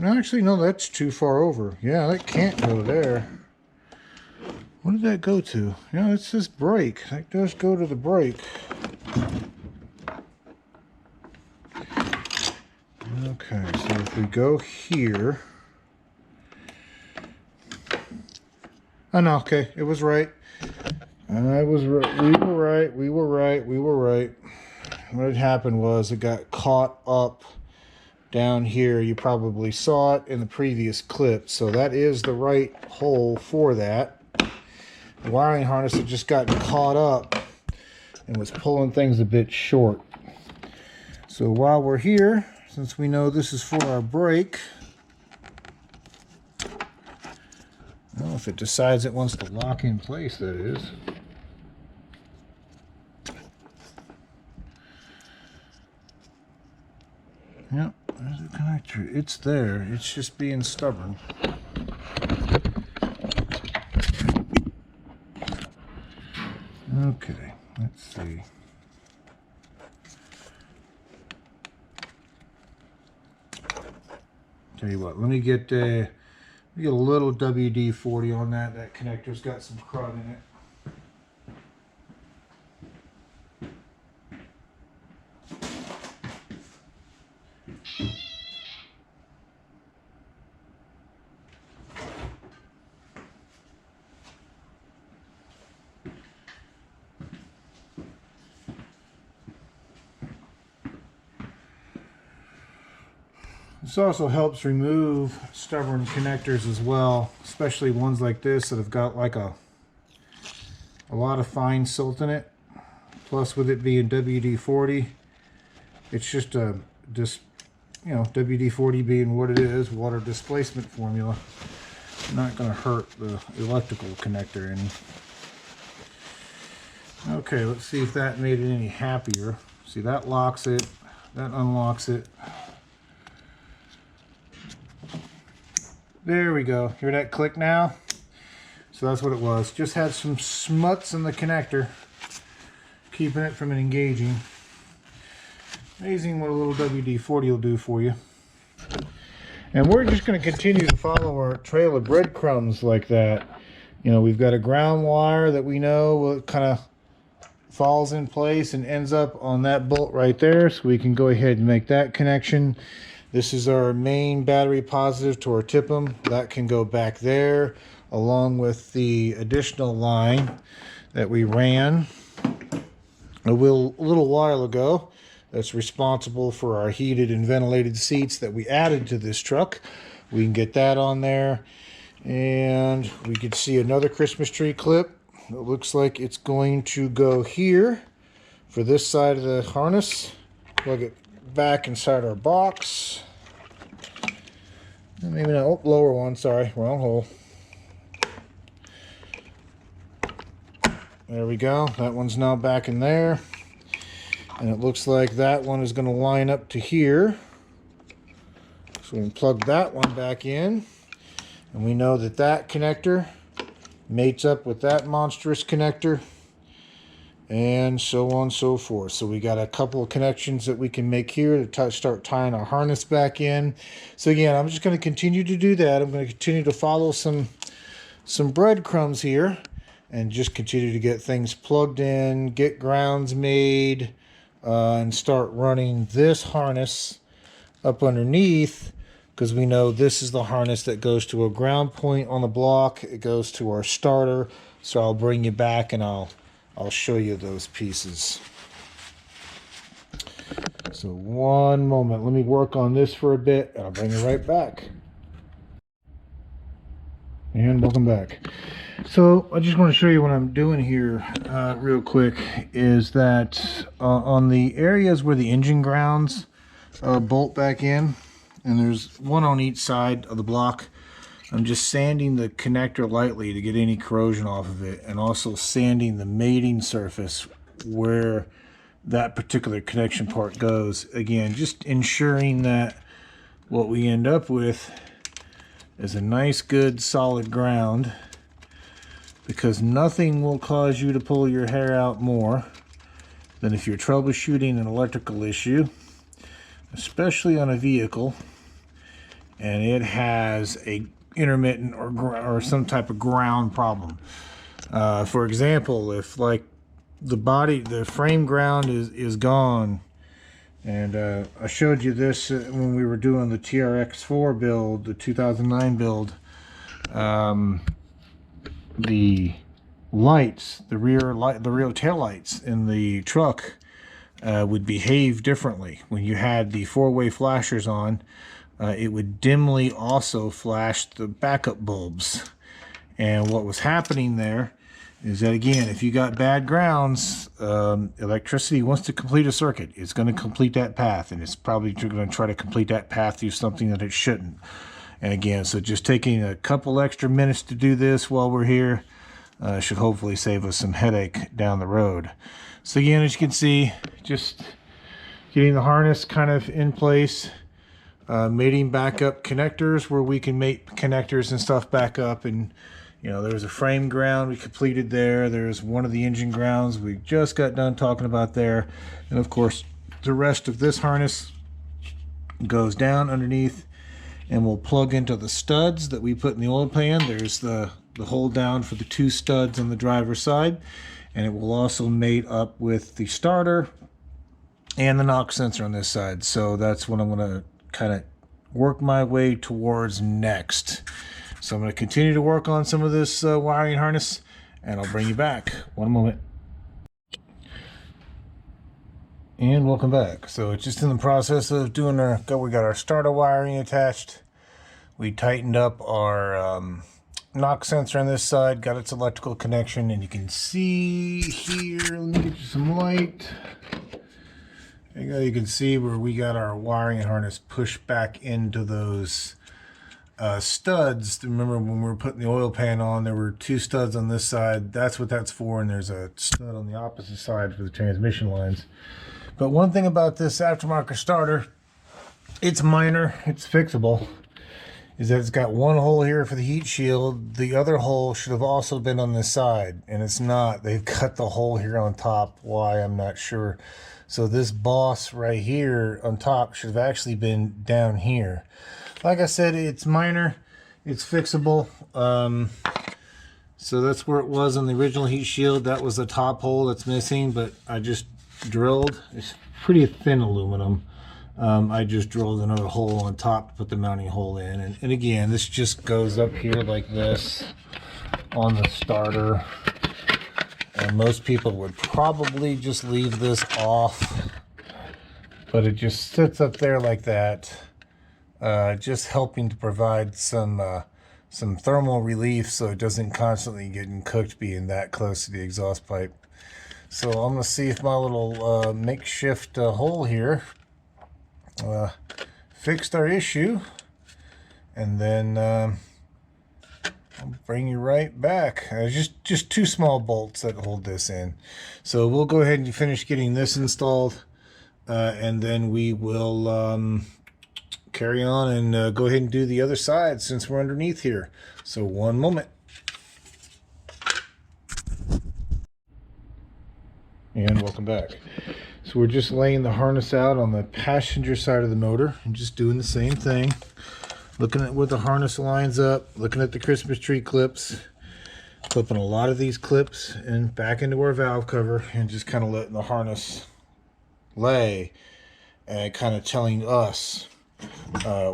[SPEAKER 1] actually, no, that's too far over. Yeah, that can't go there. What did that go to? Yeah, it's this brake. That does go to the brake. Okay, so if we go here. Oh, no, okay, it was right. I was right. We were right. We were right. We were right. What had happened was it got caught up down here. You probably saw it in the previous clip, so that is the right hole for that. The wiring harness had just gotten caught up and was pulling things a bit short. So while we're here, since we know this is for our brake, well, if it decides it wants to lock in place, that is. Yep, there's a connector. It's there. It's just being stubborn. Okay, let's see. Tell you what, let me get a little WD-40 on that. That connector's got some crud in it. This also helps remove stubborn connectors as well, especially ones like this that have got like a lot of fine silt in it. Plus, with it being WD-40, it's just a WD-40 being what it is, water displacement formula, not going to hurt the electrical connector any. Okay, let's see if that made it any happier. See, that locks it, that unlocks it. There we go. Hear that click now? So that's what it was. Just had some smuts in the connector, keeping it from engaging. Amazing what a little WD-40 will do for you. And we're just going to continue to follow our trail of breadcrumbs like that. You know, we've got a ground wire that we know kind of falls in place and ends up on that bolt right there. So we can go ahead and make that connection. This is our main battery positive to our TIPM. That can go back there, along with the additional line that we ran a little while ago. That's responsible for our heated and ventilated seats that we added to this truck. We can get that on there. And we can see another Christmas tree clip. It looks like it's going to go here for this side of the harness. Plug it back inside our box. Maybe not. Oh, lower one. Sorry, wrong hole. There we go. That one's now back in there. And it looks like that one is going to line up to here. So we can plug that one back in. And we know that that connector mates up with that monstrous connector. And so on and so forth. So we got a couple of connections that we can make here to start tying our harness back in. So again, I'm just going to continue to do that. I'm going to continue to follow some breadcrumbs here and just continue to get things plugged in, get grounds made, and start running this harness up underneath, because we know this is the harness that goes to a ground point on the block. It goes to our starter. So I'll bring you back and I'll show you those pieces. So one moment, let me work on this for a bit and I'll bring you right back. And welcome back. So I just want to show you what I'm doing here real quick, is that on the areas where the engine grounds bolt back in, and there's one on each side of the block. I'm just sanding the connector lightly to get any corrosion off of it, and also sanding the mating surface where that particular connection part goes. Again, just ensuring that what we end up with is a nice, good, solid ground, because nothing will cause you to pull your hair out more than if you're troubleshooting an electrical issue, especially on a vehicle, and it has a intermittent or some type of ground problem. For example, if like the frame ground is gone, and I showed you this when we were doing the TRX4 build, the 2009 build. The lights, the rear tail lights in the truck would behave differently. When you had the four-way flashers on, it would dimly also flash the backup bulbs. And what was happening there is that, again, if you got bad grounds, electricity wants to complete a circuit. It's going to complete that path, and it's probably going to try to complete that path through something that it shouldn't. And again, so just taking a couple extra minutes to do this while we're here should hopefully save us some headache down the road. So again, as you can see, just getting the harness kind of in place, mating backup connectors where we can mate connectors and stuff back up. And you know, there's a frame ground we completed there. There's one of the engine grounds we just got done talking about there. And of course, the rest of this harness goes down underneath and we'll plug into the studs that we put in the oil pan. There's the hole down for the two studs on the driver's side, and it will also mate up with the starter and the knock sensor on this side. So that's what I'm going to kind of work my way towards next. So I'm going to continue to work on some of this wiring harness, and I'll bring you back. One moment. And welcome back. So it's just in the process of doing we got our starter wiring attached. We tightened up our knock sensor on this side, got its electrical connection, and you can see here, let me get you some light. There you go, you can see where we got our wiring harness pushed back into those studs. Remember when we were putting the oil pan on, there were two studs on this side. That's what that's for, and there's a stud on the opposite side for the transmission lines. But one thing about this aftermarket starter, it's minor, it's fixable, is that it's got one hole here for the heat shield. The other hole should have also been on this side, and it's not. They've cut the hole here on top. Why, I'm not sure. So this boss right here on top should have actually been down here. Like I said, it's minor, it's fixable. So that's where it was on the original heat shield. That was the top hole that's missing, but I just drilled. It's pretty thin aluminum. I just drilled another hole on top to put the mounting hole in. And again, this just goes up here like this on the starter. And most people would probably just leave this off, but it just sits up there like that, just helping to provide some thermal relief so it doesn't constantly get cooked being that close to the exhaust pipe. So I'm going to see if my little makeshift hole here fixed our issue, and then I'll bring you right back. Just two small bolts that hold this in. So we'll go ahead and finish getting this installed, and then we will carry on and go ahead and do the other side since we're underneath here. So one moment. And welcome back. So we're just laying the harness out on the passenger side of the motor and just doing the same thing. Looking at where the harness lines up, looking at the Christmas tree clips, clipping a lot of these clips and back into our valve cover, and just kind of letting the harness lay and kind of telling us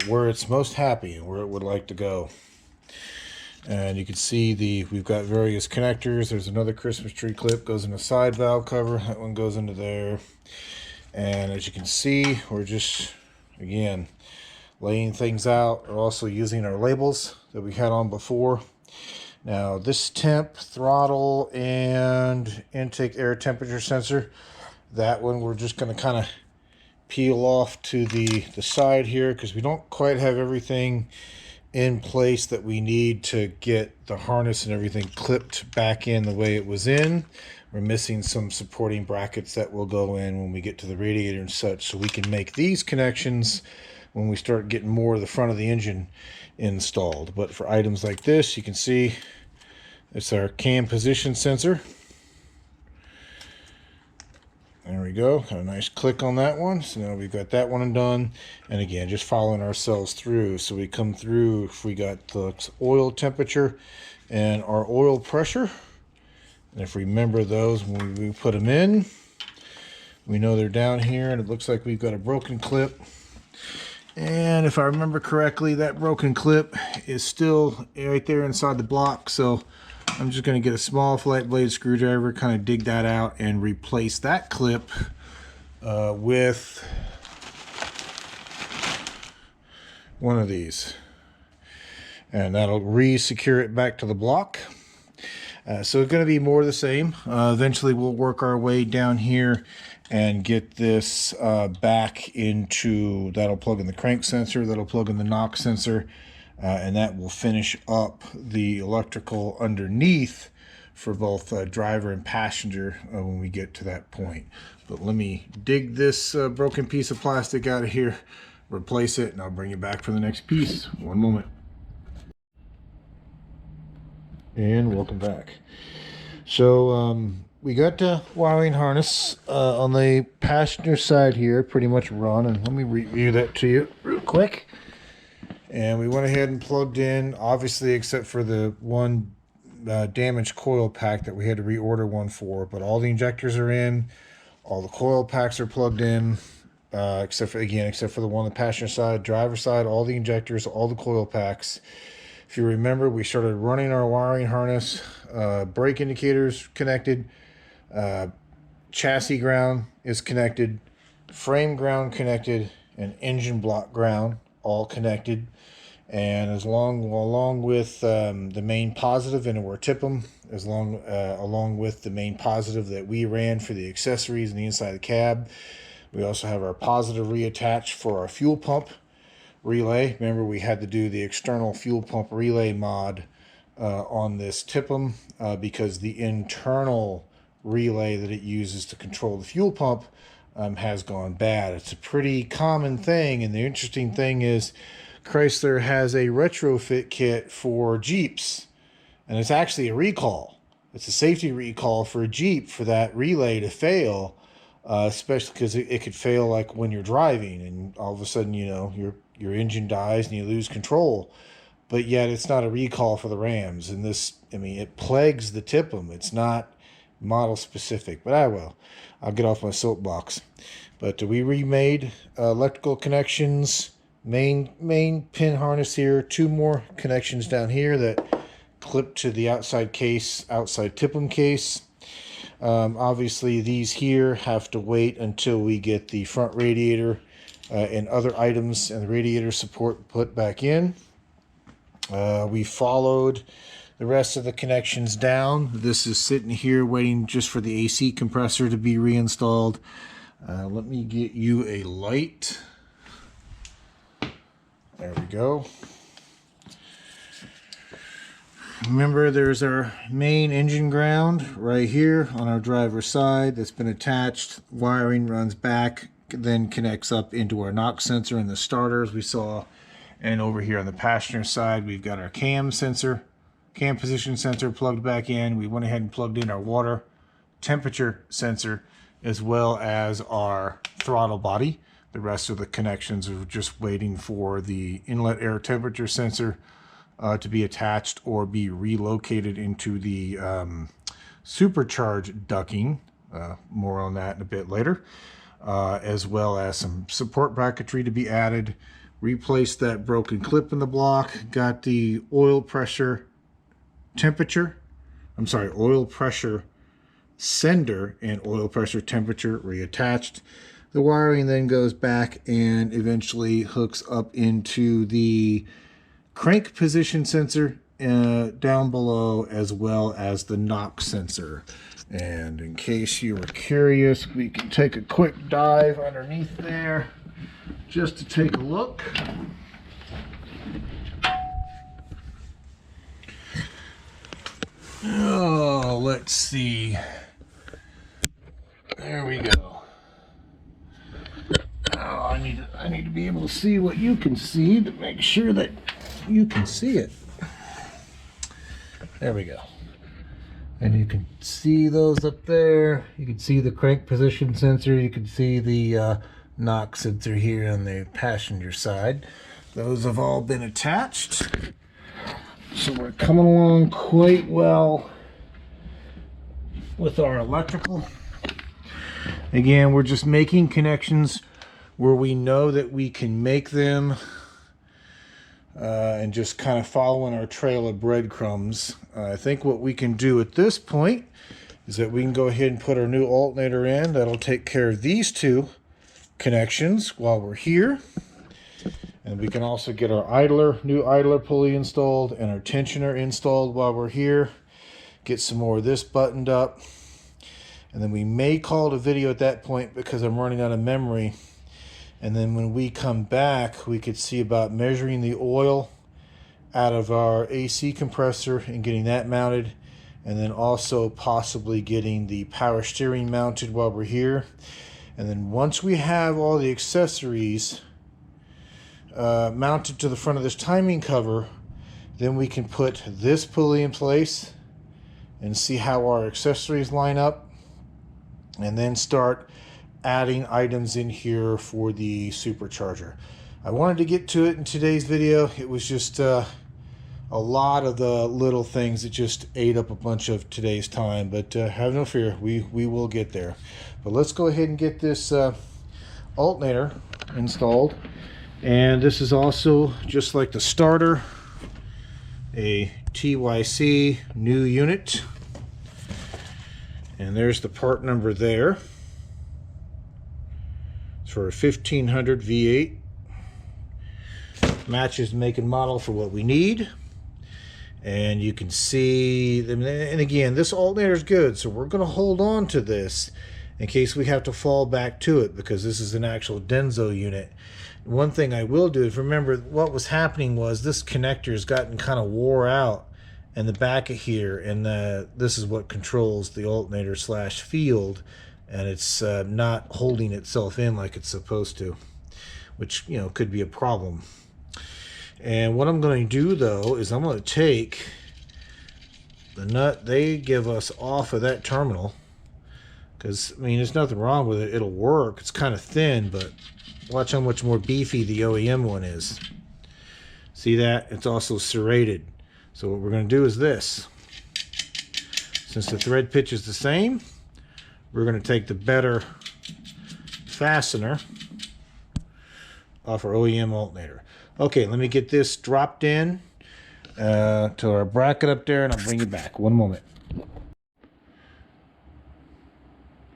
[SPEAKER 1] where it's most happy and where it would like to go. And you can see we've got various connectors. There's another Christmas tree clip, goes in the side valve cover. That one goes into there. And as you can see, we're just, again, laying things out. We're also using our labels that we had on before. Now, this temp, throttle, and intake air temperature sensor, that one we're just going to kind of peel off to the side here because we don't quite have everything in place that we need to get the harness and everything clipped back in the way it was in. We're missing some supporting brackets that will go in when we get to the radiator and such, so we can make these connections when we start getting more of the front of the engine installed. But for items like this, you can see it's our cam position sensor. There we go, got a nice click on that one. So now we've got that one done. And again, just following ourselves through. So we come through, if we got the oil temperature and our oil pressure. And if we remember those when we put them in, we know they're down here, and it looks like we've got a broken clip. And if I remember correctly, that broken clip is still right there inside the block. So I'm just going to get a small flat blade screwdriver, kind of dig that out and replace that clip with one of these. And that'll re-secure it back to the block. So it's going to be more of the same. Eventually we'll work our way down here and get this back into, that'll plug in the crank sensor, that'll plug in the knock sensor, and that will finish up the electrical underneath for both driver and passenger when we get to that point. But let me dig this broken piece of plastic out of here, replace it, and I'll bring you back for the next piece. One moment. And welcome back. So we got the wiring harness on the passenger side here pretty much run, and let me review that to you real quick. And we went ahead and plugged in, obviously except for the one damaged coil pack that we had to reorder one for, but all the injectors are in, all the coil packs are plugged in, except for the one on the passenger side. Driver side, all the injectors, all the coil packs. If you remember, we started running our wiring harness, brake indicators connected, chassis ground is connected, frame ground connected, and engine block ground all connected. And along with the main positive, and we're TIP'em, along with the main positive that we ran for the accessories and the inside of the cab. We also have our positive reattached for our fuel pump relay. Remember, we had to do the external fuel pump relay mod on this TIP'em because the internal relay that it uses to control the fuel pump has gone bad. It's a pretty common thing, and the interesting thing is Chrysler has a retrofit kit for Jeeps, and it's actually a recall. It's a safety recall for a Jeep for that relay to fail, especially because it could fail like when you're driving and all of a sudden, you know, your engine dies and you lose control. But yet it's not a recall for the Rams. And this, I mean, it plagues the TIP'em. It's not model specific, but I'll get off my soapbox. But we remade electrical connections, main pin harness here, 2 more connections down here that clip to the outside TIP'em case. Obviously these here have to wait until we get the front radiator and other items and the radiator support put back in. We followed the rest of the connections down. This is sitting here waiting just for the AC compressor to be reinstalled. Let me get you a light. There we go. Remember, there's our main engine ground right here on our driver's side that's been attached. Wiring runs back, then connects up into our knock sensor and the starters we saw. And over here on the passenger side, we've got our cam position sensor plugged back in. We went ahead and plugged in our water temperature sensor as well as our throttle body. The rest of the connections are just waiting for the inlet air temperature sensor to be attached or be relocated into the supercharged ducting. More on that in a bit later. As well as some support bracketry to be added. Replace that broken clip in the block. Got the oil pressure sender and oil pressure temperature reattached. The wiring then goes back and eventually hooks up into the crank position sensor down below, as well as the knock sensor. And in case you were curious, we can take a quick dive underneath there just to take a look. Oh, let's see. There we go. Oh, I need to be able to see what you can see to make sure that you can see it. There we go. And you can see those up there. You can see the crank position sensor. You can see the knock sensor here on the passenger side. Those have all been attached. So we're coming along quite well with our electrical. Again, we're just making connections where we know that we can make them, and just kind of following our trail of breadcrumbs. I think what we can do at this point is that we can go ahead and put our new alternator in. That'll take care of these two connections while we're here. And we can also get our new idler pulley installed and our tensioner installed while we're here. Get some more of this buttoned up. And then we may call it a video at that point because I'm running out of memory. And then when we come back, we could see about measuring the oil out of our AC compressor and getting that mounted. And then also possibly getting the power steering mounted while we're here. And then once we have all the accessories mounted to the front of this timing cover, then we can put this pulley in place and see how our accessories line up. And then start adding items in here for the supercharger. I wanted to get to it in today's video. It was just a lot of the little things that just ate up a bunch of today's time, but have no fear, we will get there. But let's go ahead and get this alternator installed. And this is also, just like the starter, a TYC new unit. And there's the part number there. For a 1500 V8. Matches make and model for what we need. And you can see them. And again, this alternator is good, so we're going to hold on to this in case we have to fall back to it, because this is an actual Denso unit. One thing I will do is, remember what was happening was this connector has gotten kind of wore out in the back of here, and this is what controls the alternator slash field. And it's not holding itself in like it's supposed to, which, you know, could be a problem. And what I'm going to do though is I'm going to take the nut they give us off of that terminal, because I mean, there's nothing wrong with it, it'll work. It's kind of thin, but watch how much more beefy the OEM one is. See that? It's also serrated. So what we're going to do is this. Since the thread pitch is the same, we're going to take the better fastener off our OEM alternator. Okay, let me get this dropped in to our bracket up there, and I'll bring you back. One moment.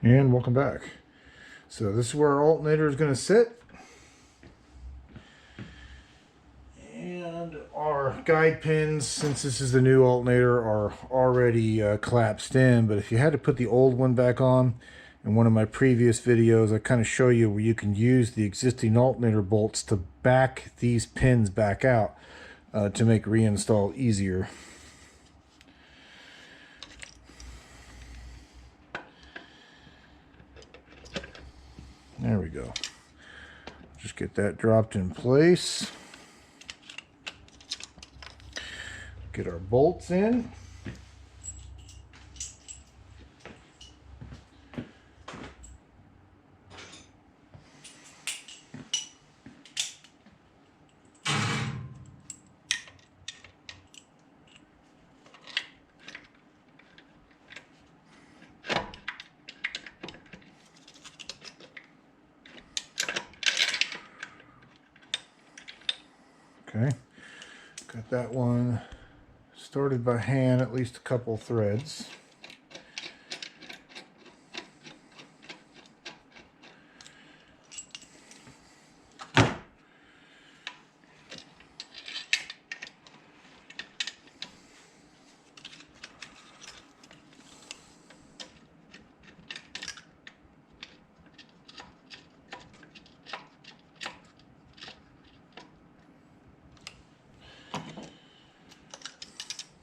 [SPEAKER 1] And welcome back. So this is where our alternator is going to sit. And our guide pins, since this is the new alternator, are already collapsed in. But if you had to put the old one back on, in one of my previous videos, I kind of show you where you can use the existing alternator bolts to back these pins back out to make reinstall easier. There we go. Just get that dropped in place. Get our bolts in. Okay, got that one started by hand, at least a couple threads.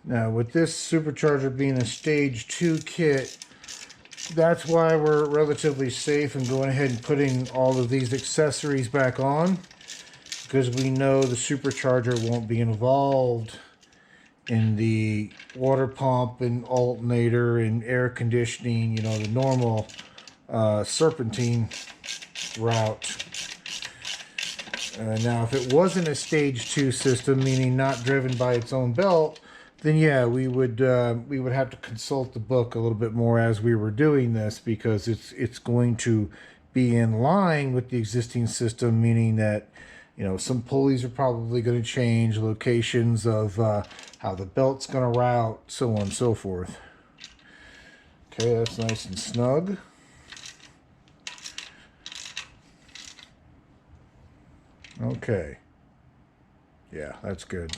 [SPEAKER 1] Now with this Supercharger being a stage 2 kit, that's why we're relatively safe in going ahead and putting all of these accessories back on, because we know the Supercharger won't be involved in the water pump and alternator and air conditioning, you know, the normal serpentine route. Now, if it wasn't a stage 2 system, meaning not driven by its own belt, then yeah, we would have to consult the book a little bit more as we were doing this, because it's going to be in line with the existing system, meaning that, you know, some pulleys are probably going to change, locations of how the belt's going to route, so on and so forth. Okay, that's nice and snug. Okay. Yeah, that's good.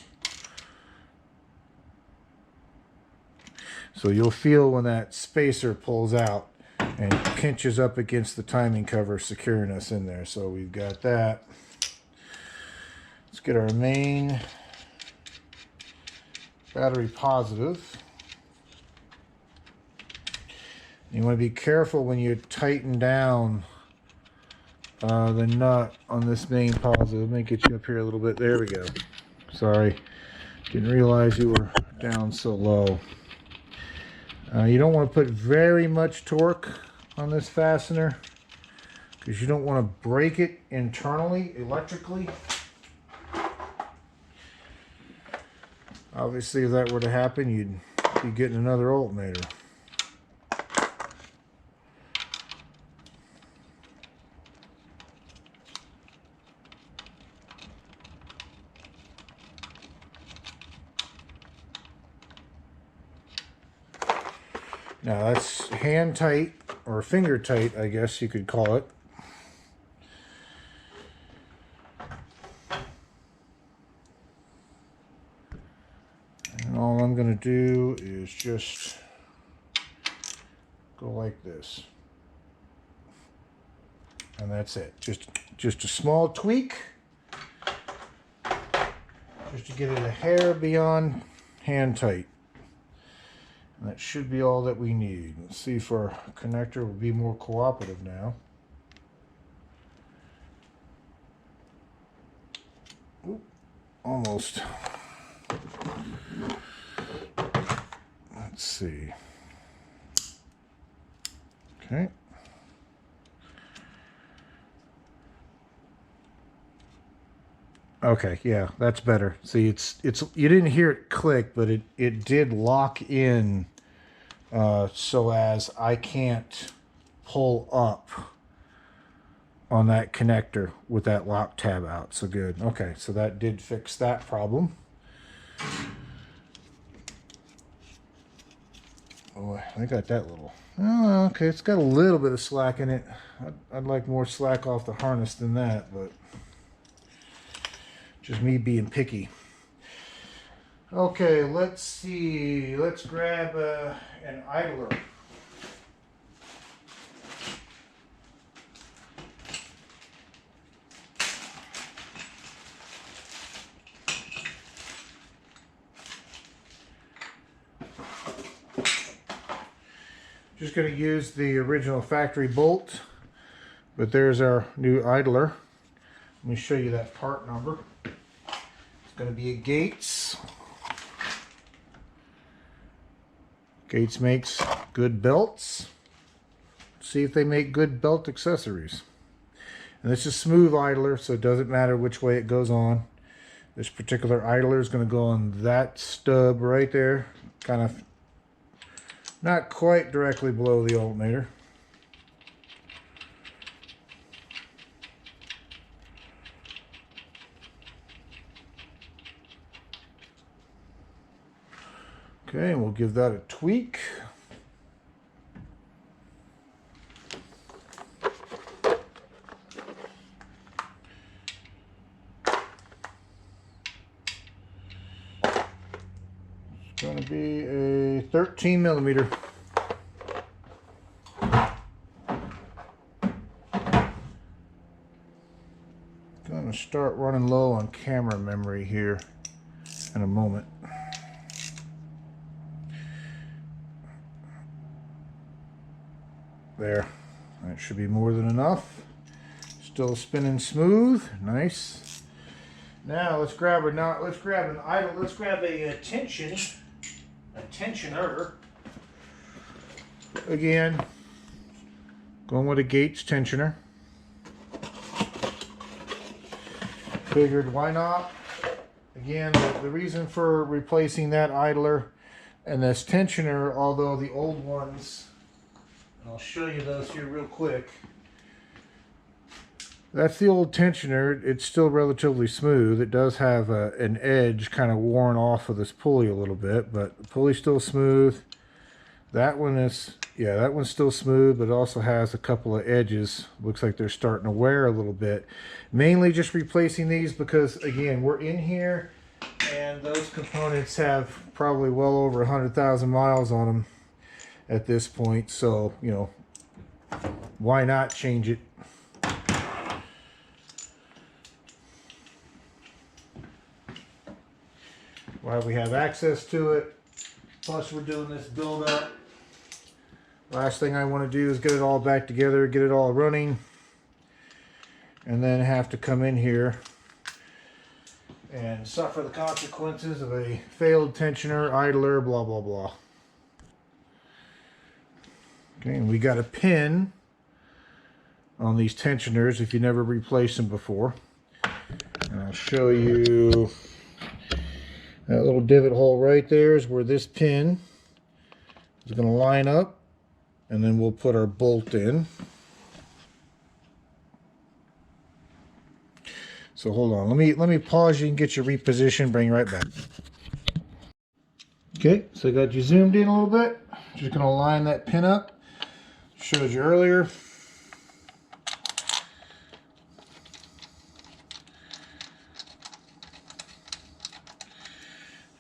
[SPEAKER 1] So you'll feel when that spacer pulls out and pinches up against the timing cover, securing us in there. So we've got that. Let's get our main battery positive. You want to be careful when you tighten down the nut on this main positive. Let me get you up here a little bit. There we go. Sorry, didn't realize you were down so low. You don't want to put very much torque on this fastener, because you don't want to break it internally electrically. Obviously, if that were to happen, you'd be getting another alternator. Now that's hand tight, or finger tight, I guess you could call it. And all I'm going to do is just go like this. And that's it. Just a small tweak, just to get it a hair beyond hand tight. And that should be all that we need. Let's see if our connector will be more cooperative now. Oop, almost. Let's see. Okay. Okay, yeah, that's better. See, it's you didn't hear it click, but it did lock in, so as I can't pull up on that connector with that lock tab out. So good. Okay, so that did fix that problem. Oh, I got that little. Oh, okay, it's got a little bit of slack in it. I'd like more slack off the harness than that, but just me being picky. Okay, let's see. Let's grab an idler. Just going to use the original factory bolt, but there's our new idler. Let me show you that part number. It's going to be a Gates. Gates makes good belts. Let's see if they make good belt accessories. And it's a smooth idler, so it doesn't matter which way it goes on. This particular idler is going to go on that stub right there, kind of not quite directly below the alternator. Okay, and we'll give that a tweak. It's going to be a 13 millimeter. Going to start running low on camera memory here in a moment. There, that should be more than enough. Still spinning smooth, nice. Now let's grab an idle. Let's grab a tensioner. Again, going with a Gates tensioner. Figured why not? Again, the reason for replacing that idler and this tensioner, although the old ones, and I'll show you those here real quick. That's the old tensioner. It's still relatively smooth. It does have an edge kind of worn off of this pulley a little bit, but the pulley's still smooth. That one is, yeah, that one's still smooth, but it also has a couple of edges. Looks like they're starting to wear a little bit. Mainly just replacing these because, again, we're in here and those components have probably well over 100,000 miles on them at this point. So, you know, why not change it? While we have access to it, plus we're doing this build up. Last thing I want to do is get it all back together, get it all running, and then have to come in here and suffer the consequences of a failed tensioner, idler, blah, blah, blah. Okay, and we got a pin on these tensioners if you never replaced them before. And I'll show you that little divot hole right there is where this pin is going to line up, and then we'll put our bolt in. So hold on, let me pause you and get you repositioned, bring you right back. Okay, so I got you zoomed in a little bit. Just gonna line that pin up. Showed you earlier.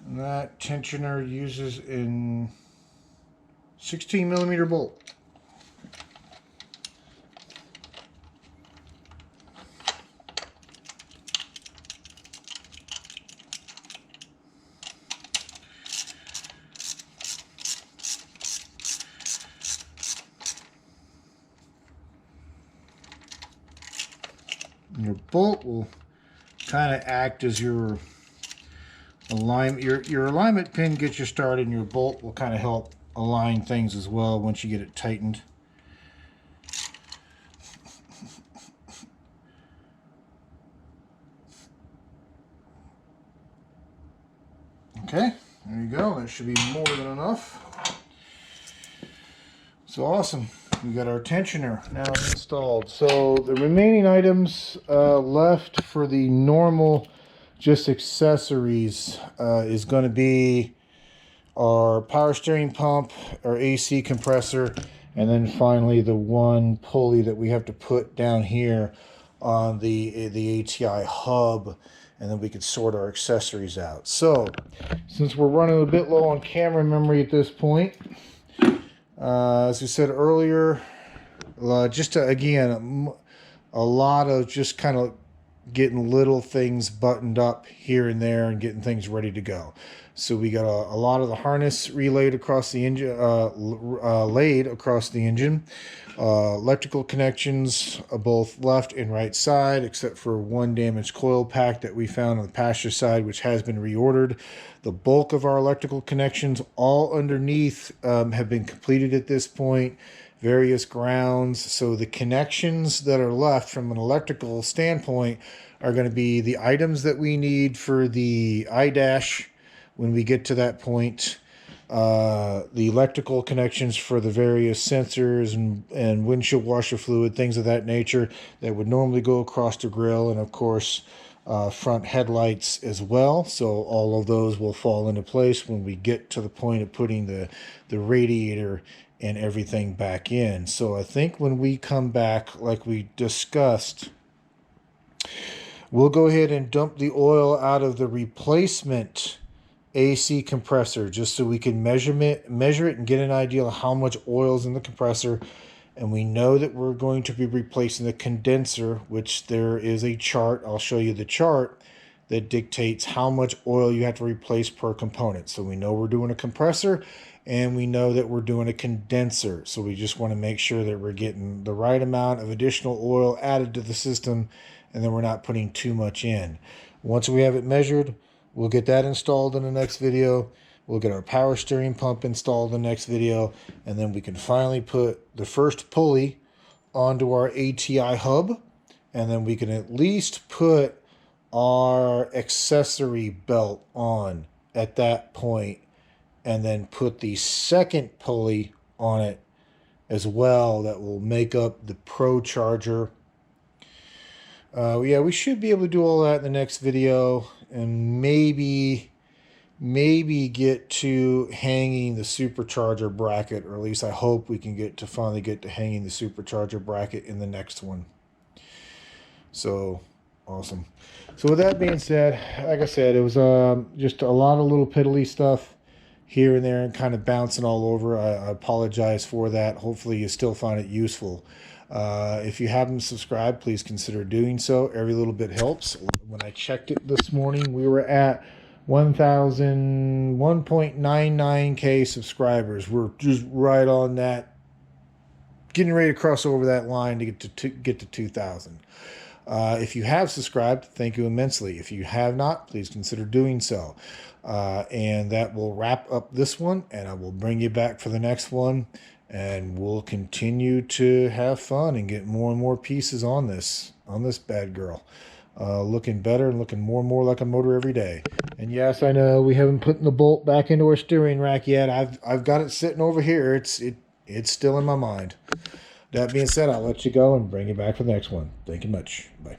[SPEAKER 1] And that tensioner uses in 16mm bolt. Your bolt will kind of act as your alignment. Your alignment pin gets you started, and your bolt will kind of help align things as well once you get it tightened. Okay, there you go. That should be more than enough. So awesome. We got our tensioner now installed. So the remaining items left for the normal just accessories is going to be our power steering pump, our AC compressor, and then finally the one pulley that we have to put down here on the ATI hub, and then we can sort our accessories out. So since we're running a bit low on camera memory at this point, as we said earlier, just to, again, a lot of just kind of getting little things buttoned up here and there and getting things ready to go. So we got a lot of the harness relayed across the engine, laid across the engine. Electrical connections both left and right side, except for one damaged coil pack that we found on the passenger side, which has been reordered. The bulk of our electrical connections, all underneath, have been completed at this point. Various grounds. So the connections that are left from an electrical standpoint are going to be the items that we need for the iDash when we get to that point. The electrical connections for the various sensors and windshield washer fluid, things of that nature that would normally go across the grill, and of course front headlights as well. So all of those will fall into place when we get to the point of putting the radiator and everything back in. So I think when we come back, like we discussed, we'll go ahead and dump the oil out of the replacement AC compressor just so we can measure it and get an idea of how much oil is in the compressor. And we know that we're going to be replacing the condenser, which there is a chart. I'll show you the chart that dictates how much oil you have to replace per component. So we know we're doing a compressor, and we know that we're doing a condenser. So we just want to make sure that we're getting the right amount of additional oil added to the system, and then we're not putting too much in. Once we have it measured, we'll get that installed in the next video. We'll get our power steering pump installed in the next video, and then we can finally put the first pulley onto our ATI hub, and then we can at least put our accessory belt on at that point, and then put the second pulley on it as well that will make up the Pro Charger. Yeah, we should be able to do all that in the next video, and maybe get to hanging the Supercharger bracket, or at least I hope we can finally get to hanging the Supercharger bracket in the next one. So awesome. So with that being said, like I said, it was just a lot of little piddly stuff here and there and kind of bouncing all over. I apologize for that. Hopefully you still find it useful. If you haven't subscribed, please consider doing so. Every little bit helps. When I checked it this morning, we were at 1.99K subscribers. We're just right on that, getting ready to cross over that line to get to 2,000. If you have subscribed, thank you immensely. If you have not, please consider doing so. And that will wrap up this one, and I will bring you back for the next one, and we'll continue to have fun and get more and more pieces on this bad girl. Looking better and looking more and more like a motor every day. And yes, I know we haven't put the bolt back into our steering rack yet. I've got it sitting over here. It's still in my mind. That being said, I'll let you go and bring you back for the next one. Thank you much. Bye.